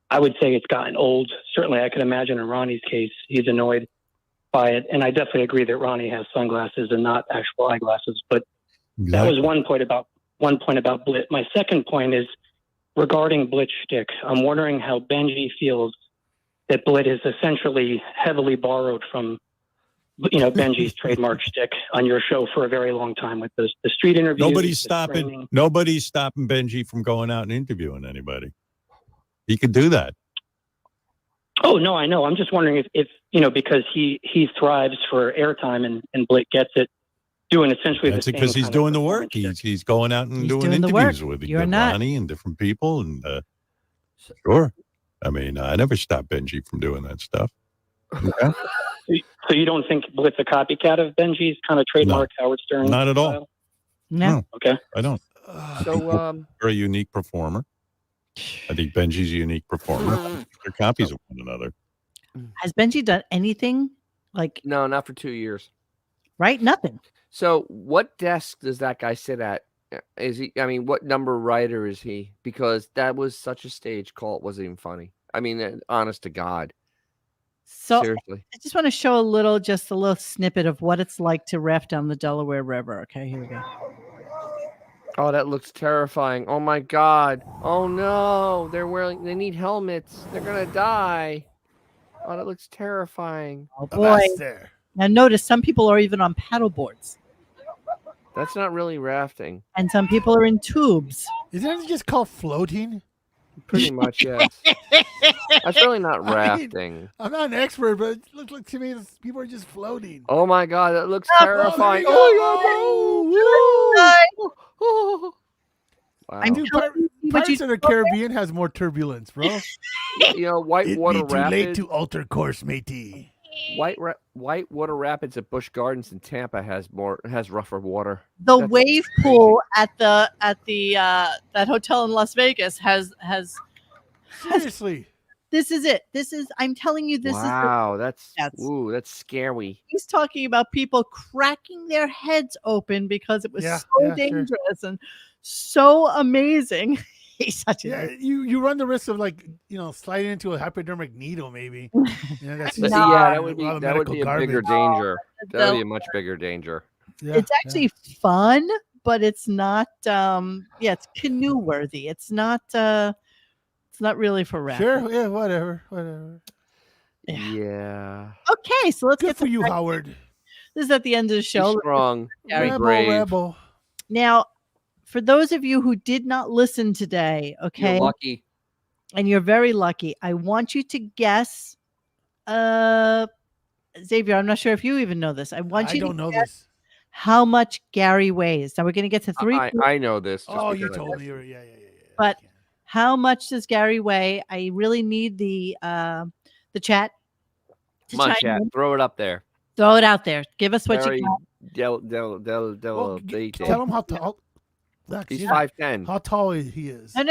I would say it's gotten old. Certainly, I could imagine in Ronnie's case, he's annoyed by it, and I definitely agree that Ronnie has sunglasses and not actual eyeglasses. But that was one point about Blit. My second point is regarding Blit's shtick. I'm wondering how Benji feels that Blit is essentially heavily borrowed from, Benji's trademark shtick on your show for a very long time with the street interviews. Nobody's stopping Benji from going out and interviewing anybody. He could do that. Oh, no, I know. I'm just wondering if because he thrives for airtime and Blit gets it, doing essentially That's the same because he's kind doing of the work. He's going out and doing doing the interviews work. with You're not. Ronnie and different people. And sure. I mean, I never stopped Benji from doing that stuff. Okay. So you don't think Blit's a copycat of Benji's kind of trademark Howard Stern? Not at all. style? No. Okay. I don't. So, Very unique performer. I think Benji's a unique performer. They're copies of one another. Has Benji done anything like? No, not for 2 years. Right? Nothing. So, what desk does that guy sit at? Is he? I mean, what number writer is he? Because that was such a stage call. It wasn't even funny. I mean, honest to God. So Seriously. I just want to show a little snippet of what it's like to raft down the Delaware River. Okay, here we go. Oh, that looks terrifying. Oh my God. Oh no. They need helmets. They're going to die. Oh, that looks terrifying. Oh boy. Now notice some people are even on paddle boards. That's not really rafting. And some people are in tubes. Isn't it just called floating? Pretty much, yes. That's really not rafting. I'm not an expert, but it looks like to me people are just floating. Oh my God, that looks Oh, terrifying. there Oh you my God. Wow. Dude, Pirates of the Caribbean has more turbulence, bro. Whitewater It'd be too late Rapids. to alter course, matey. Whitewater Rapids at Busch Gardens in Tampa has rougher water. The That's wave pool at the that hotel in Las Vegas has seriously. This is it. I'm telling you, this is wow, that's Yes. that's scary. he's talking about people cracking their heads open because it was Yeah, so yeah, sure. dangerous and so amazing. He's such a Yeah, you run the risk of sliding into a hypodermic needle, maybe. That's But just yeah, a lot of that would medical be a bigger garbage. danger. That would be a much bigger danger. Yeah, it's actually fun, but it's not it's canoe worthy. It's not really for rafting. Sure, yeah, whatever. Yeah. Okay, so let's Good get for to you, Howard. This is at the end of the Be show. strong. Gary. Be brave. Rebel. Now, for those of you who did not listen today, okay, You're lucky. and you're very lucky, I want you to guess. Xavier, I'm not sure if you even know this. I want I you don't to know guess this. how much Gary weighs. Now we're going to get to three. I know this. Just Oh, you because I told did. me. Yeah. But how much does Gary weigh? I really need the chat. to Come on, chime chat. in. Throw it up there. Throw it out there. Give us what Very you got. Well, tell him how tall. Lex, He's you know 5'10". How tall he is. No.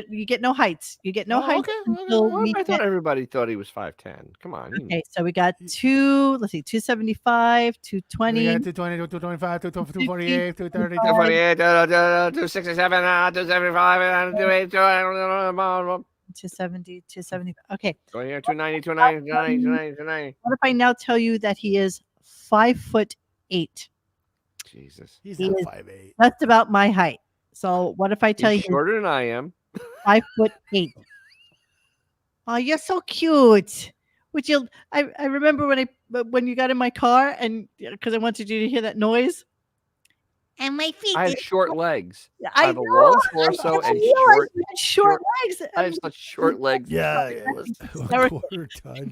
You get no heights. You get no heights. until we I get- thought everybody thought he was 5'10". Come on. Okay, so we got 275, 220. We got 220, 225, 248, 230, 248, 267, 275, 270, 270. Okay. Go here, 290, 290, 290, 290, 290. What if I now tell you that he is 5'8"? Jesus. He's He not is 5'8". That's about my height. So what if I tell He's you shorter than I am. 5'8"? Oh, you're so cute. Would you? I remember when you got in my car and because I wanted you to hear that noise. And my feet. I have short legs. I have a know, long I torso and realized short, you had short legs. I have such short legs. Yeah. Never- 1/4 ton.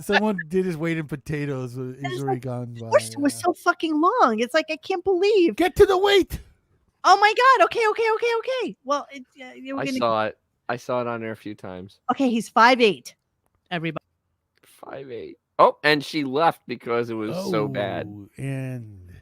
Someone did his weight in potatoes. He's already gone by. First, it was so fucking long. It's like I can't believe. Get to the weight. Oh my god. Okay. Well, we're I gonna. saw it. I saw it on there a few times. Okay, he's 5'8". Everybody. 5'8". Oh, and she left because it was so bad. And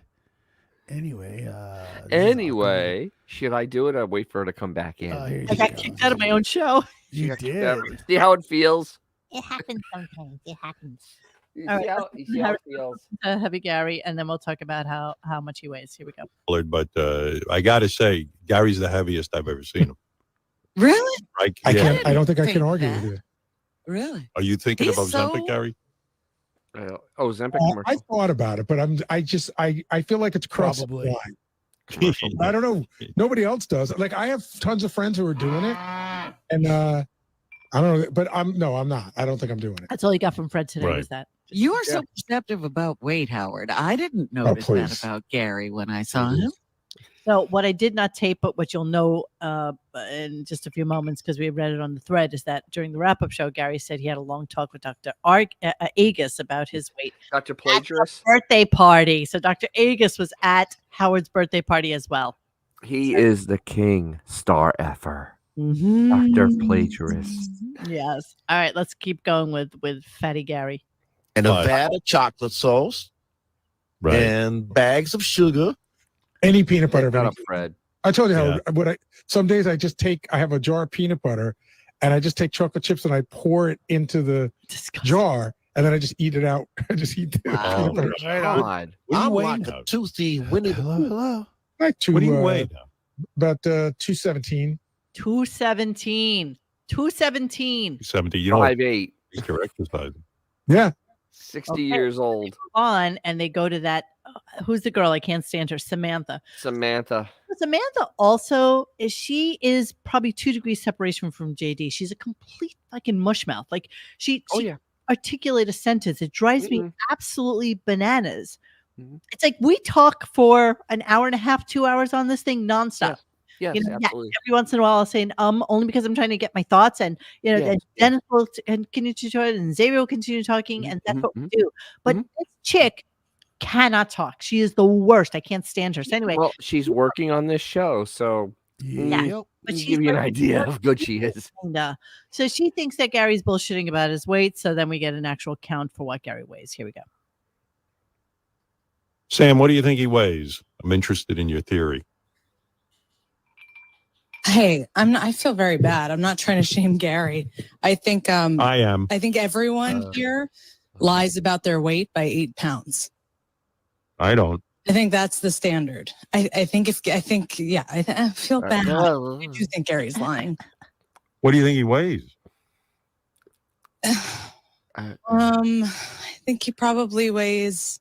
anyway, should I do it or wait for her to come back in? I got kicked out of my own show. You got kicked did. out of- See how it feels? It happens sometimes. It happens. You All see right, how, you see how it feels? Heavy Gary, and then we'll talk about how much he weighs. Here we go. But I got to say, Gary's the heaviest I've ever seen him. Really? Right? I Yeah. can't. I don't think I can think argue that. with you. Really? Are you thinking He's of Ozempic, so- Gary? Zempic I commercial. thought about it, but I feel like it's crossed the Probably. line. Commercial. I don't know. Nobody else does. Like I have tons of friends who are doing it, and I don't know. But I'm not. I don't think I'm doing it. That's all you got from Fred today. Right. Was that? You are so perceptive about weight, Howard. I didn't notice that please. about Gary when I saw him. So what I did not tape, but what you'll know in just a few moments because we read it on the thread, is that during the wrap-up show, Gary said he had a long talk with Dr. Agus about his weight. Dr. Plagiarist. Birthday party. So Dr. Agus was at Howard's birthday party as well. He is the king star effer. Mm-hmm. Dr. Plagiarist. Yes. All right, let's keep going with Fatty Gary. And a Right. vat of chocolate sauce. Right. And bags of sugar. Any peanut butter. Shut any- up, Fred. I told you how some days I have a jar of peanut butter, and I just take chocolate chips and I pour it into the jar, and then I just eat it out. I just eat the Wow. peanut butter. God. I'm weigh like now? a toothy Winnie the Pooh. Hello. Like What do you weigh now? About 217. 217. 217. 70. You don't 5'8". think you're exercising. Yeah. 60 Okay. years old. On and they go to that. Who's the girl? I can't stand her. Samantha. Samantha. Samantha also she is probably 2 degrees separation from JD. She's a complete fucking mushmouth. Like she articulate a sentence. It drives me absolutely bananas. Mhm. It's like we talk for an hour and a half, 2 hours on this thing nonstop. Yes, absolutely. Every once in a while I'll say only because I'm trying to get my thoughts, and and Dennis will and continue to talk, and Xavier will continue talking, and that's what we do. But this chick cannot talk. She is the worst. I can't stand her. So anyway, Well, she's working on this show, so but she's give you an working idea hard. of how good she is. And, so she thinks that Gary's bullshitting about his weight. So then we get an actual count for what Gary weighs. Here we go. Sam, what do you think he weighs? I'm interested in your theory. Hey, I feel very bad. I'm not trying to shame Gary. I think I am. I think everyone here lies about their weight by 8 pounds. I don't. I think that's the standard. I feel bad. I do think Gary's lying. What do you think he weighs? I think he probably weighs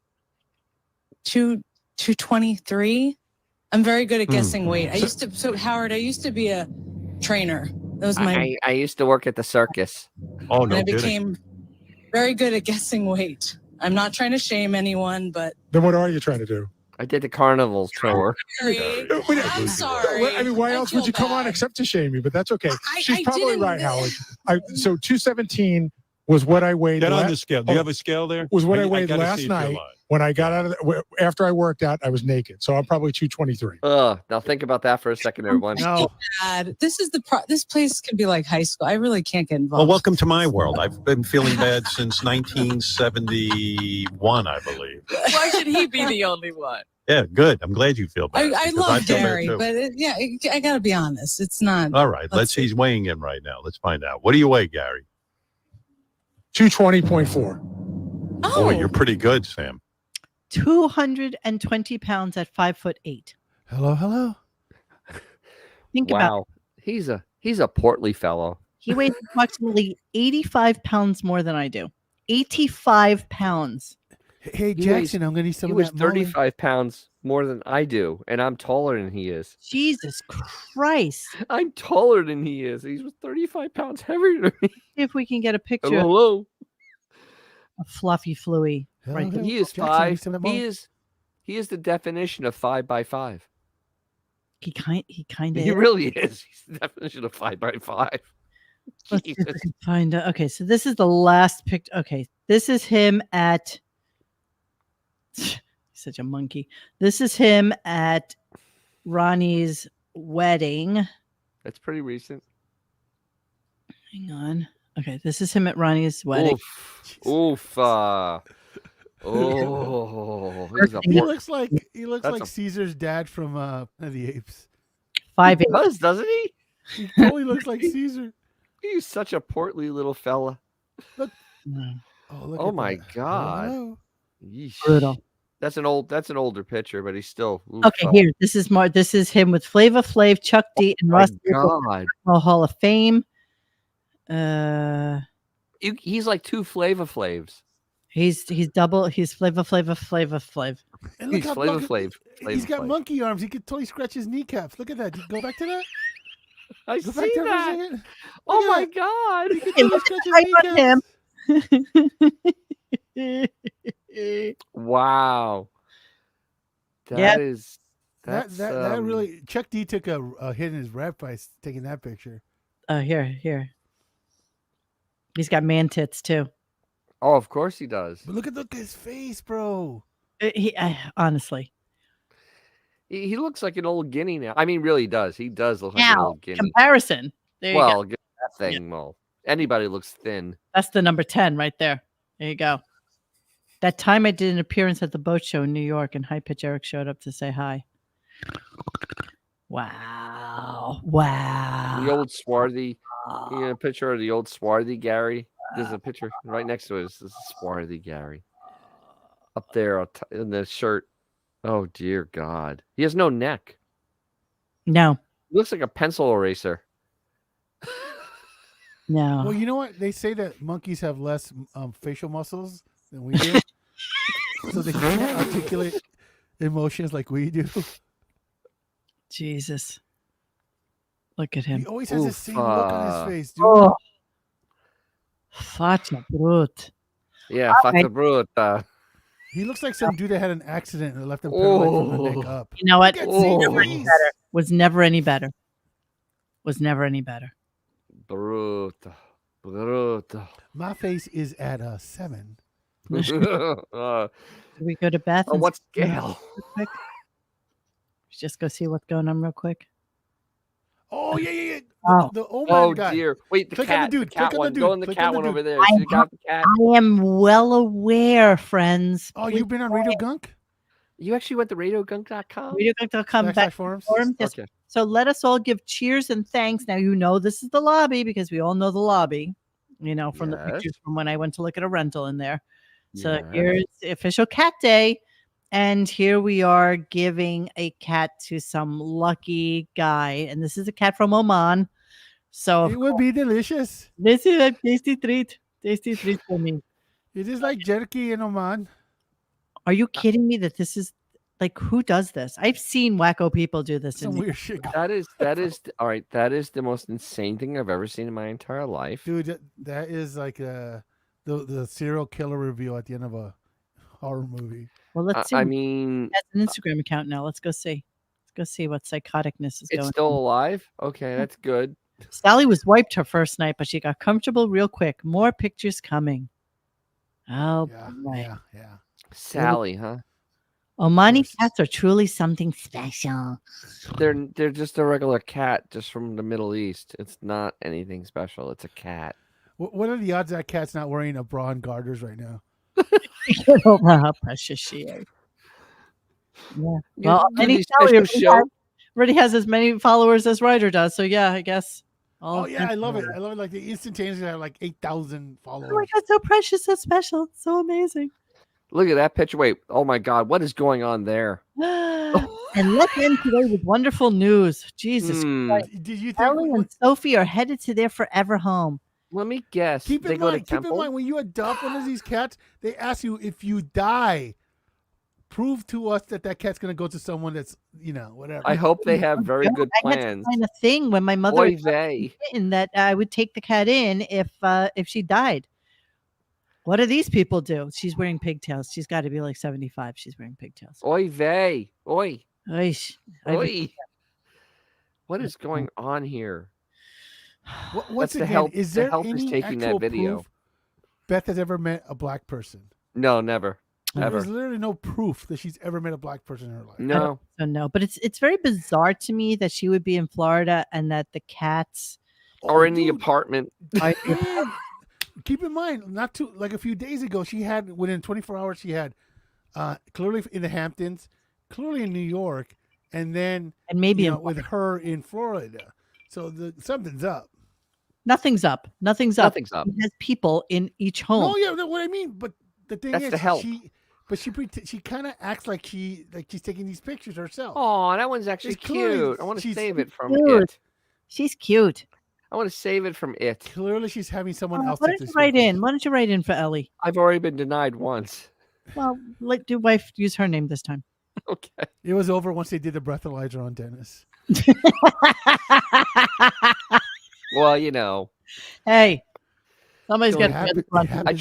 223. I'm very good at guessing weight. Howard, I used to be a trainer. That was my I used to work at the circus. Oh, and no I kidding. became very good at guessing weight. I'm not trying to shame anyone, but Then what are you trying to do? I did the carnival tour. I'm sorry. I mean, why else would you come on except to shame me? But that's okay. She's probably right, Howard. So 217 was what I weighed. Get on the scale. Do you have a scale there? Was what I weighed gotta see last if you're night lying. when I got out of after I worked out. I was naked, so I'm probably 223. Now think about that for a second, everyone. Bad. This is this place could be like high school. I really can't get involved. Well, welcome to my world. I've been feeling bad since 1971, I believe. Why should he be the only one? Yeah, good. I'm glad you feel bad. I because love feel bad Gary, too. but I got to be honest. It's not. All right, let's see. He's weighing in right now. Let's find out. What do you weigh, Gary? 220.4. Boy, you're pretty good, Sam. 220 pounds at 5'8". Hello. Think about it. He's a portly fellow. He weighs approximately 85 pounds more than I do. 85 pounds. Hey, Jackson, I'm going to need some He of was that Molly. 35 pounds more than I do, and I'm taller than he is. Jesus Christ. I'm taller than he is. He's 35 pounds heavier than me. See if we can get a picture Hello. of Fluffy Fluey. Right there. He is Jackson, five. need some of that He Molly? is the definition of 5x5. He kind of He really is. He's the definition of 5x5. Let's see if we can find out. Okay, so this is the last picture. Okay, this is him at he's such a monkey. This is him at Ronnie's wedding. That's pretty recent. Hang on. Okay, this is him at Ronnie's wedding. Oof. Oh, he's a He poor- looks like That's a- Caesar's dad from Planet of the Apes. 5'8". He does, doesn't he? He totally looks like Caesar. He's such a portly little fella. Look. Oh, look Oh at my that. God. Hello. Yeesh. Brutal. That's an older picture, but he's still Okay, here. This is more. This is him with Flava Flav, Chuck D, and my Russ God. Hall of Fame. He's like two Flava Flavs. He's double. He's Flava Flav. And look He's how Flava look- Flav. He's got Flav. monkey arms. He could totally scratch his kneecaps. Look at that. Go back to that. I Go see back there for a that. second. Oh Look my at God. He could totally scratch his kneecaps. Wow. Yep. That really Chuck D took a hit in his rep by taking that picture. Here. He's got man tits too. Oh, of course he does. But look at his face, bro. Honestly. He looks like an old guinea now. I mean, really he does. He does look like an Now, old guinea. comparison. There you Well, go. get that thing. Well, anybody looks thin. That's the number 10 right there. There you go. That time I did an appearance at the boat show in New York, and High Pitch Eric showed up to say hi. Wow. The old swarthy. You get a picture of the old swarthy Gary. There's a picture right next to it. This is swarthy Gary. Up there in the shirt. Oh, dear God. He has no neck. No. He looks like a pencil eraser. No. Well, you know what? They say that monkeys have less facial muscles than we do. So they can't articulate emotions like we do. Jesus. Look at him. He always has the same look on his face, dude. Oh. Faccia brut. Yeah, Fata Brut. He looks like some dude that had an accident and left him paralyzed from the neck up. You know what? Look at Caesar's face. Was never any better. Was never any better. Brut. My face is at a 7. Should we go to Beth? On and what see what's scale? going on real quick? Just go see what's going on real quick. Oh, yeah. Oh. The Oman Oh, guy. dear. Wait, the Click on cat. the dude. The cat Click on the one. dude. Go in the Click cat on the one dude. over there. I See the guy with the cat? am well aware, friends. Oh, you've been on Radio Gunk? You actually went to radiogunk.com? RadioGunk.com forums? Yes. Okay. So let us all give cheers and thanks. Now, you know, this is the lobby because we all know the lobby, you know, from the Yes. pictures from when I went to look at a rental in there. So Yes. here's the official cat day. And here we are giving a cat to some lucky guy. And this is a cat from Oman. So It would be delicious. this is a tasty treat. Tasty treat for me. It is like jerky in Oman. Are you kidding me that this is like, who does this? I've seen wacko people do this. Some weird shit. That is all right. That is the most insane thing I've ever seen in my entire life. Dude, that is like the serial killer reveal at the end of a horror movie. Well, let's see. I mean, he has an Instagram account now. Let's go see. Let's go see what psychoticness is it's going still on. alive. Okay, that's good. Sally was wiped her first night, but she got comfortable real quick. More pictures coming. Oh, boy. Yeah. Sally, huh? Omani cats are truly something special. They're just a regular cat, just from the Middle East. It's not anything special. It's a cat. What are the odds that cat's not wearing a bra and garters right now? I don't know how precious she is. Yeah. Well, do Omani these Sally pictures show? already has as many followers as Ryder does. So yeah, I guess. Oh yeah, I love it. I love it. Like they instantaneously have like 8,000 followers. Oh my god, so precious, so special, so amazing. Look at that picture. Wait. Oh my God. What is going on there? And let's end today with wonderful news. Jesus Christ. Did you think Ellie and Sophie are headed to their forever home. Let me guess. Keep They in go to mind, keep in temple? mind when you adopt one of these cats, they ask you if you die, prove to us that cat's gonna go to someone that's whatever. I hope they have very good I had to plans. find a thing when my mother Oy adopted vey. a kitten that I would take the cat in if she died. What do these people do? She's wearing pigtails. She's got to be like 75. She's wearing pigtails. Oy vey. Oy. Oish. Oy. What is going on here? Once That's the again, help. is The there help is any taking actual that video. proof Beth has ever met a black person? No, never. Ever. There's literally no proof that she's ever met a black person in her life. No. So no, but it's very bizarre to me that she would be in Florida and that the cats Or in the apartment. are Keep in mind, not too like a few days ago, she had within 24 hours, she had clearly in the Hamptons, clearly in New York, and then maybe in with her in Florida. So something's up. Nothing's up. Nothing's up. Nothing's up. He has people in each home. Oh yeah, no, what I mean, but the thing That's is, the help. she kind of acts like she's taking these pictures herself. Oh, that one's actually It's clearly- cute. I want to she's save it from cute. it. She's cute. I want to save it from it. Clearly, she's having someone else Why take don't you this. write in? Why don't you write in for Ellie? I've already been denied once. Well, let your wife use her name this time. Okay. It was over once they did the breathalyzer on Dennis. Well, you know. Hey, somebody's So got it to happened- get one. it happened- I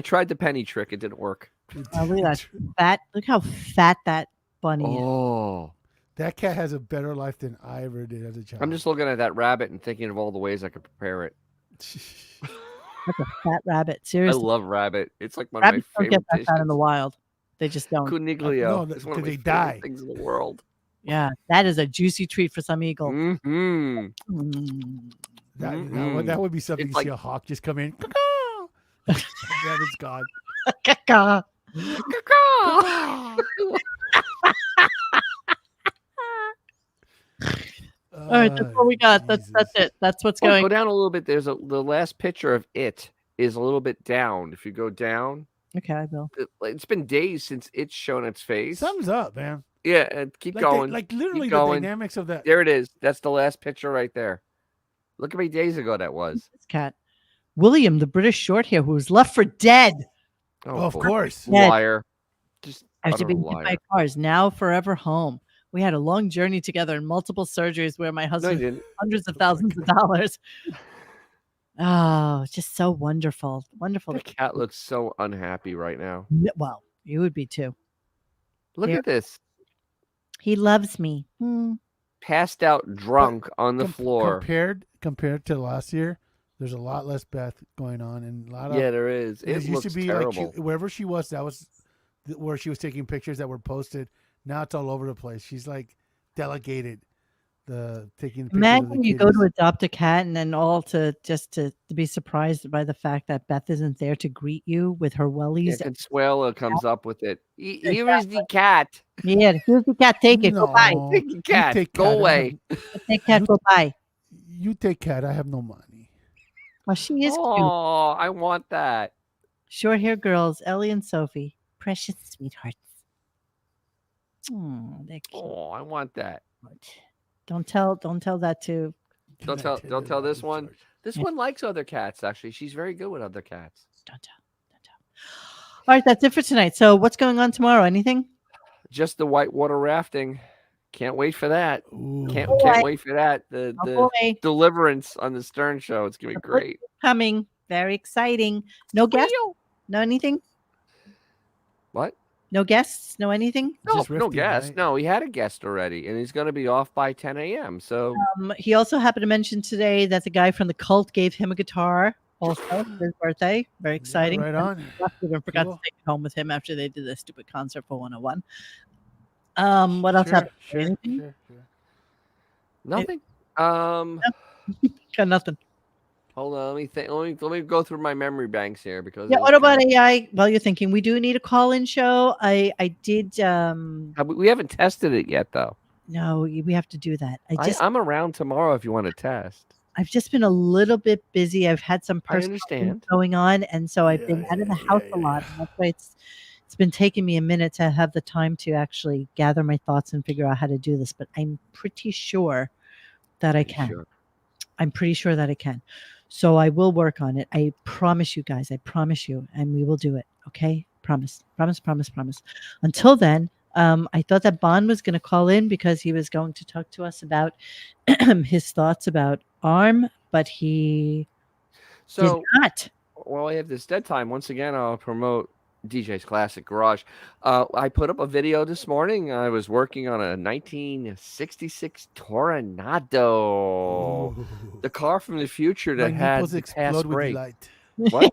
tried the penny trick. It didn't work. Oh, look at that fat. Look how fat that bunny is. Oh. That cat has a better life than I ever did as a child. I'm just looking at that rabbit and thinking of all the ways I could prepare it. That's a fat rabbit. I Seriously, love rabbit. It's like one rabbits of my don't get favorite that dishes. fat in the wild. They just don't. Coniglio. No, It's one of do my they favorite die? things in the world. Yeah, that is a juicy treat for some eagle. Mm-hmm. That would be something It's to like- see a hawk just come in. Caw-caw! Rabbit's gone. Caw-caw. All right, that's what we got. That's it. That's what's Well, going. go down a little bit. The last picture of it is a little bit down. If you go down, Okay, I will. it's been days since it's shown its face. Thumbs up, man. Yeah, and keep Like going. like literally keep the going. dynamics of that. There it is. That's the last picture right there. Look how many days ago that was. This cat, William, the British Shorthair, who was left for dead Oh, of boy. course. Yes. Liar. Just after utter being hit by liar. cars, now forever home. We had a long journey together and multiple surgeries where my No, you husband didn't. hundreds of thousands of dollars. Oh, it's just so wonderful. Wonderful. The cat looks so unhappy right now. Well, you would be too. Look Yeah. at this. He loves me. Passed out drunk on the floor. Compared to last year, there's a lot less Beth going on and a lot of Yeah, there is. It It used looks to be terrible. like wherever she was, that was where she was taking pictures that were posted. Now it's all over the place. She's like delegated the taking the pictures of the Imagine you go to kitties. adopt a cat and then all to be surprised by the fact that Beth isn't there to greet you with her wellies. Yeah, Consuelo comes up with it. Here is the cat. Yeah, here's the cat. Take it. Go bye. No, Take the you cat. take Go cat, I away. Take cat. Go bye. You take cat. I have no money. Well, she is cute. Oh, I want that. Short hair girls, Ellie and Sophie, precious sweethearts. Oh, they're cute. Oh, I want that. Don't tell that to. Don't tell this one. This Yeah. one likes other cats. Actually, she's very good with other cats. Don't tell. All right, that's it for tonight. So, what's going on tomorrow? Anything? Just the whitewater rafting. Can't wait for that. Can't boy. wait for that. The Oh, boy. deliverance on the Stern Show. It's gonna be great. Coming. Very exciting. No guests? No anything? What? No guests? No anything? No guest. No, he had a guest already, and he's going to be off by 10 a.m. So He also happened to mention today that the guy from the cult gave him a guitar also for his birthday. Very exciting. right on. I forgot Cool. to take it home with him after they did the stupid concert for 101. What else happened? Anything? nothing. Got nothing. Hold on. Let me think. Let me go through my memory banks here because Yeah, it was what about kinda- AI? Well, you're thinking we do need a call-in show. I did. We haven't tested it yet, though. No, we have to do that. I'm around tomorrow if you want to test. I've just been a little bit busy. I've had some personal things understand. going on, and so I've been out of the house a lot. And that's why it's been taking me a minute to have the time to actually gather my thoughts and figure out how to do this. But I'm pretty sure that I can. I'm pretty sure that I can. So I will work on it. I promise you guys. I promise you, and we will do it. Okay? Promise. Promise. Promise. Promise. Until then, I thought that Bond was going to call in because he was going to talk to us about his thoughts about ARM, but he did not. While I have this dead time, once again, I'll promote DJ's Classic Garage. I put up a video this morning. I was working on a 1966 Toronado, the car from the future that My had nipples the explode past with brake. delight. What?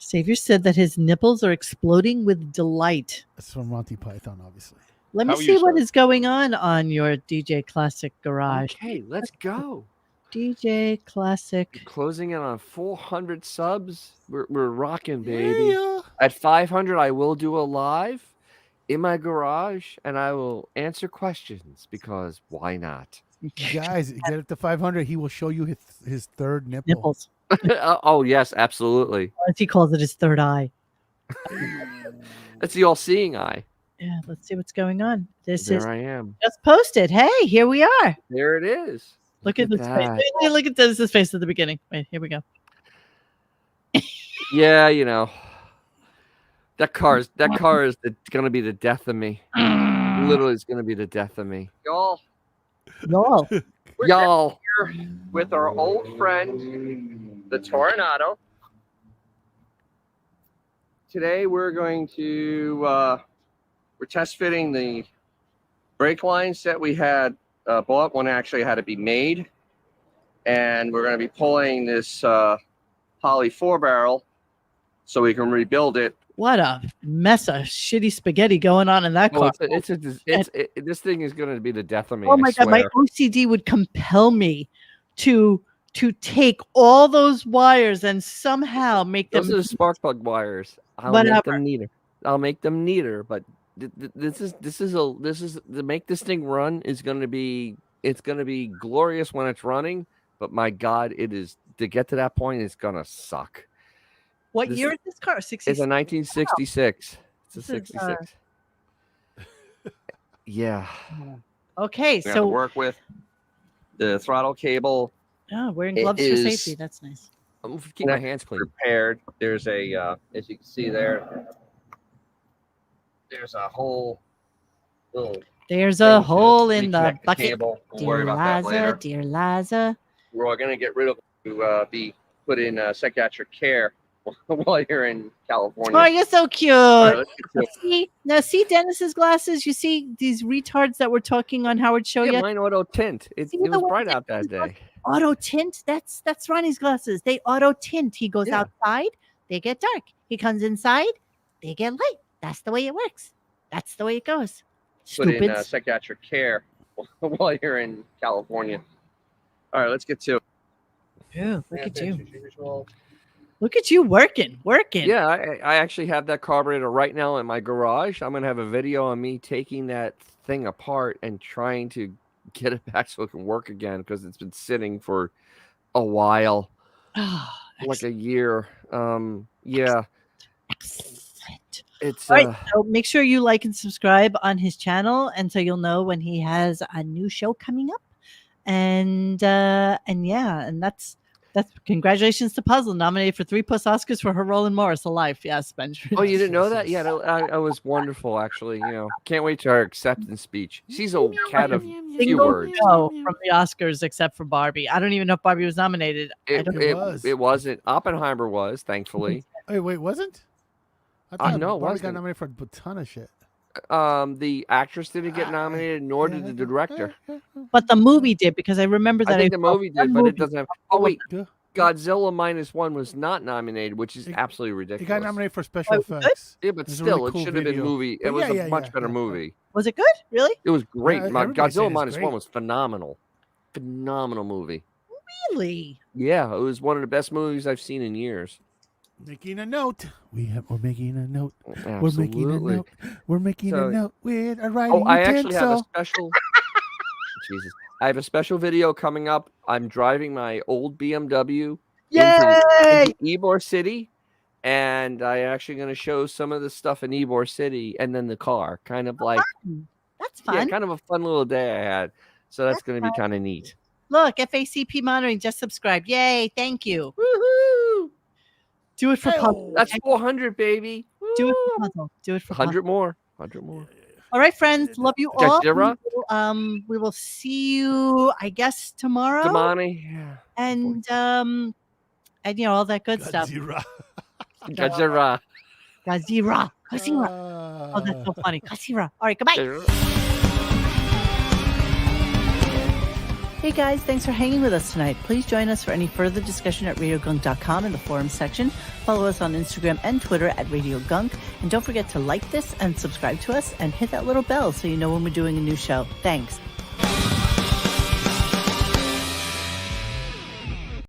Xavier said that his nipples are exploding with delight. That's from Monty Python, obviously. Let me see what is going on your DJ Classic Garage. Okay, let's go. DJ Classic. Closing in on 400 subs. We're rocking, baby. At 500, I will do a live in my garage, and I will answer questions because why not? Guys, get up to 500. He will show you his third nipple. Nipples. Oh, yes, absolutely. As he calls it, his third eye. That's the all-seeing eye. Yeah, let's see what's going on. This There is I am. just posted. Hey, here we are. There it is. Look at this face. that. Look at this face at the beginning. Wait, here we go. Yeah, you know. That car is going to be the death of me. Literally, it's going to be the death of me. Y'all. Y'all. Y'all. Here with our old friend, the Toronado. Today, we're going to, we're test fitting the brake lines that we had bought. One actually had to be made. And we're going to be pulling this Poly 4-barrel so we can rebuild it. What a mess of shitty spaghetti going on in that car. This thing is going to be the death of me. Oh my God, my OCD would compel me to take all those wires and somehow make them. Those are the spark plug wires. I'll make them neater. I'll make them neater. But this is to make this thing run is going to be glorious when it's running. But my God, it is to get to that point. It's gonna suck. What year is this car? 66? It's a 1966. It's a This is, 66. Yeah. Okay, We have to so work with the throttle cable. oh, wearing gloves for safety. That's nice. I'm gonna keep my hands clean. Prepared. There's a, as you can see there, there's a whole little. There's a hole in the reconnect the bucket. cable. We'll Dear worry about that later. Liza, dear Liza. We're going to get rid of to be put in psychiatric care while you're in California. Oh, you're so cute. right, let's get to it. See Dennis's glasses. You see these retards that were talking on Howard's show Yeah, yet? mine auto tint. It See was the one bright that out that day. Auto tint. That's Ronnie's glasses. They auto tint. He goes Yeah. outside, they get dark. He comes inside, they get light. That's the way it works. That's the way it goes. Put in Stupids. psychiatric care while you're in California. All right, let's get to it. Yeah, look at you. Look at you working. Yeah, I actually have that carburetor right now in my garage. I'm gonna have a video on me taking that thing apart and trying to get it back so it can work again because it's been sitting for a while, like a year. Yeah. It's All right, so make sure you like and subscribe on his channel, and so you'll know when he has a new show coming up. And yeah, and that's That's congratulations to Puzzle, nominated for 3+ Oscars for her role in Morris: A Life. Yes, Benjamin. Oh, you didn't know that? Yeah, I was wonderful, actually. Can't wait to her acceptance speech. She's a cat of few Single words. no from the Oscars except for Barbie. I don't even know if Barbie was nominated. It wasn't. Oppenheimer was, thankfully. Wait, wasn't? I thought No, it Barbie got wasn't. nominated for a ton of shit. The actress didn't get nominated, nor did the director. But the movie did, because I remember that I think the movie did, but it doesn't have. Oh wait, Yeah. Godzilla -1 was not nominated, which is absolutely ridiculous. It got nominated for special effects. Yeah, but It's a still, really cool it should have been video. movie. But It was yeah, a much better movie. Was it good? Really? It was great. Yeah, everybody's Godzilla saying it's great. -1 was phenomenal. Phenomenal movie. Really? Yeah, it was one of the best movies I've seen in years. Making a note. We're making a note. Absolutely. We're making a note. We're making So- a note with a writing Oh, I actually have a utensil. special. Jesus, I have a special video coming up. I'm driving my old BMW into Ybor City, and I'm actually going to show some of the stuff in Ybor City, and then the car, kind of like That's fun. yeah, kind of a fun little day I had. So that's going to be kind of neat. Look, FACP monitoring just subscribed. Yay! Thank you. Woohoo! Do it for Puzzle. That's 400, baby. Do it for Puzzle. Do it for 100 Puzzle. more. 100 more. All right, friends. Love you all. Gajira? We will see you, I guess, tomorrow. Damani. Yeah. And all that good stuff. Gajira. Gajira. Gajira. Gajira. Oh, that's so funny. Gajira. All right, goodbye. Hey guys, thanks for hanging with us tonight. Please join us for any further discussion at radiogunk.com in the forum section. Follow us on Instagram and Twitter at Radio Gunk. And don't forget to like this and subscribe to us and hit that little bell so you know when we're doing a new show. Thanks.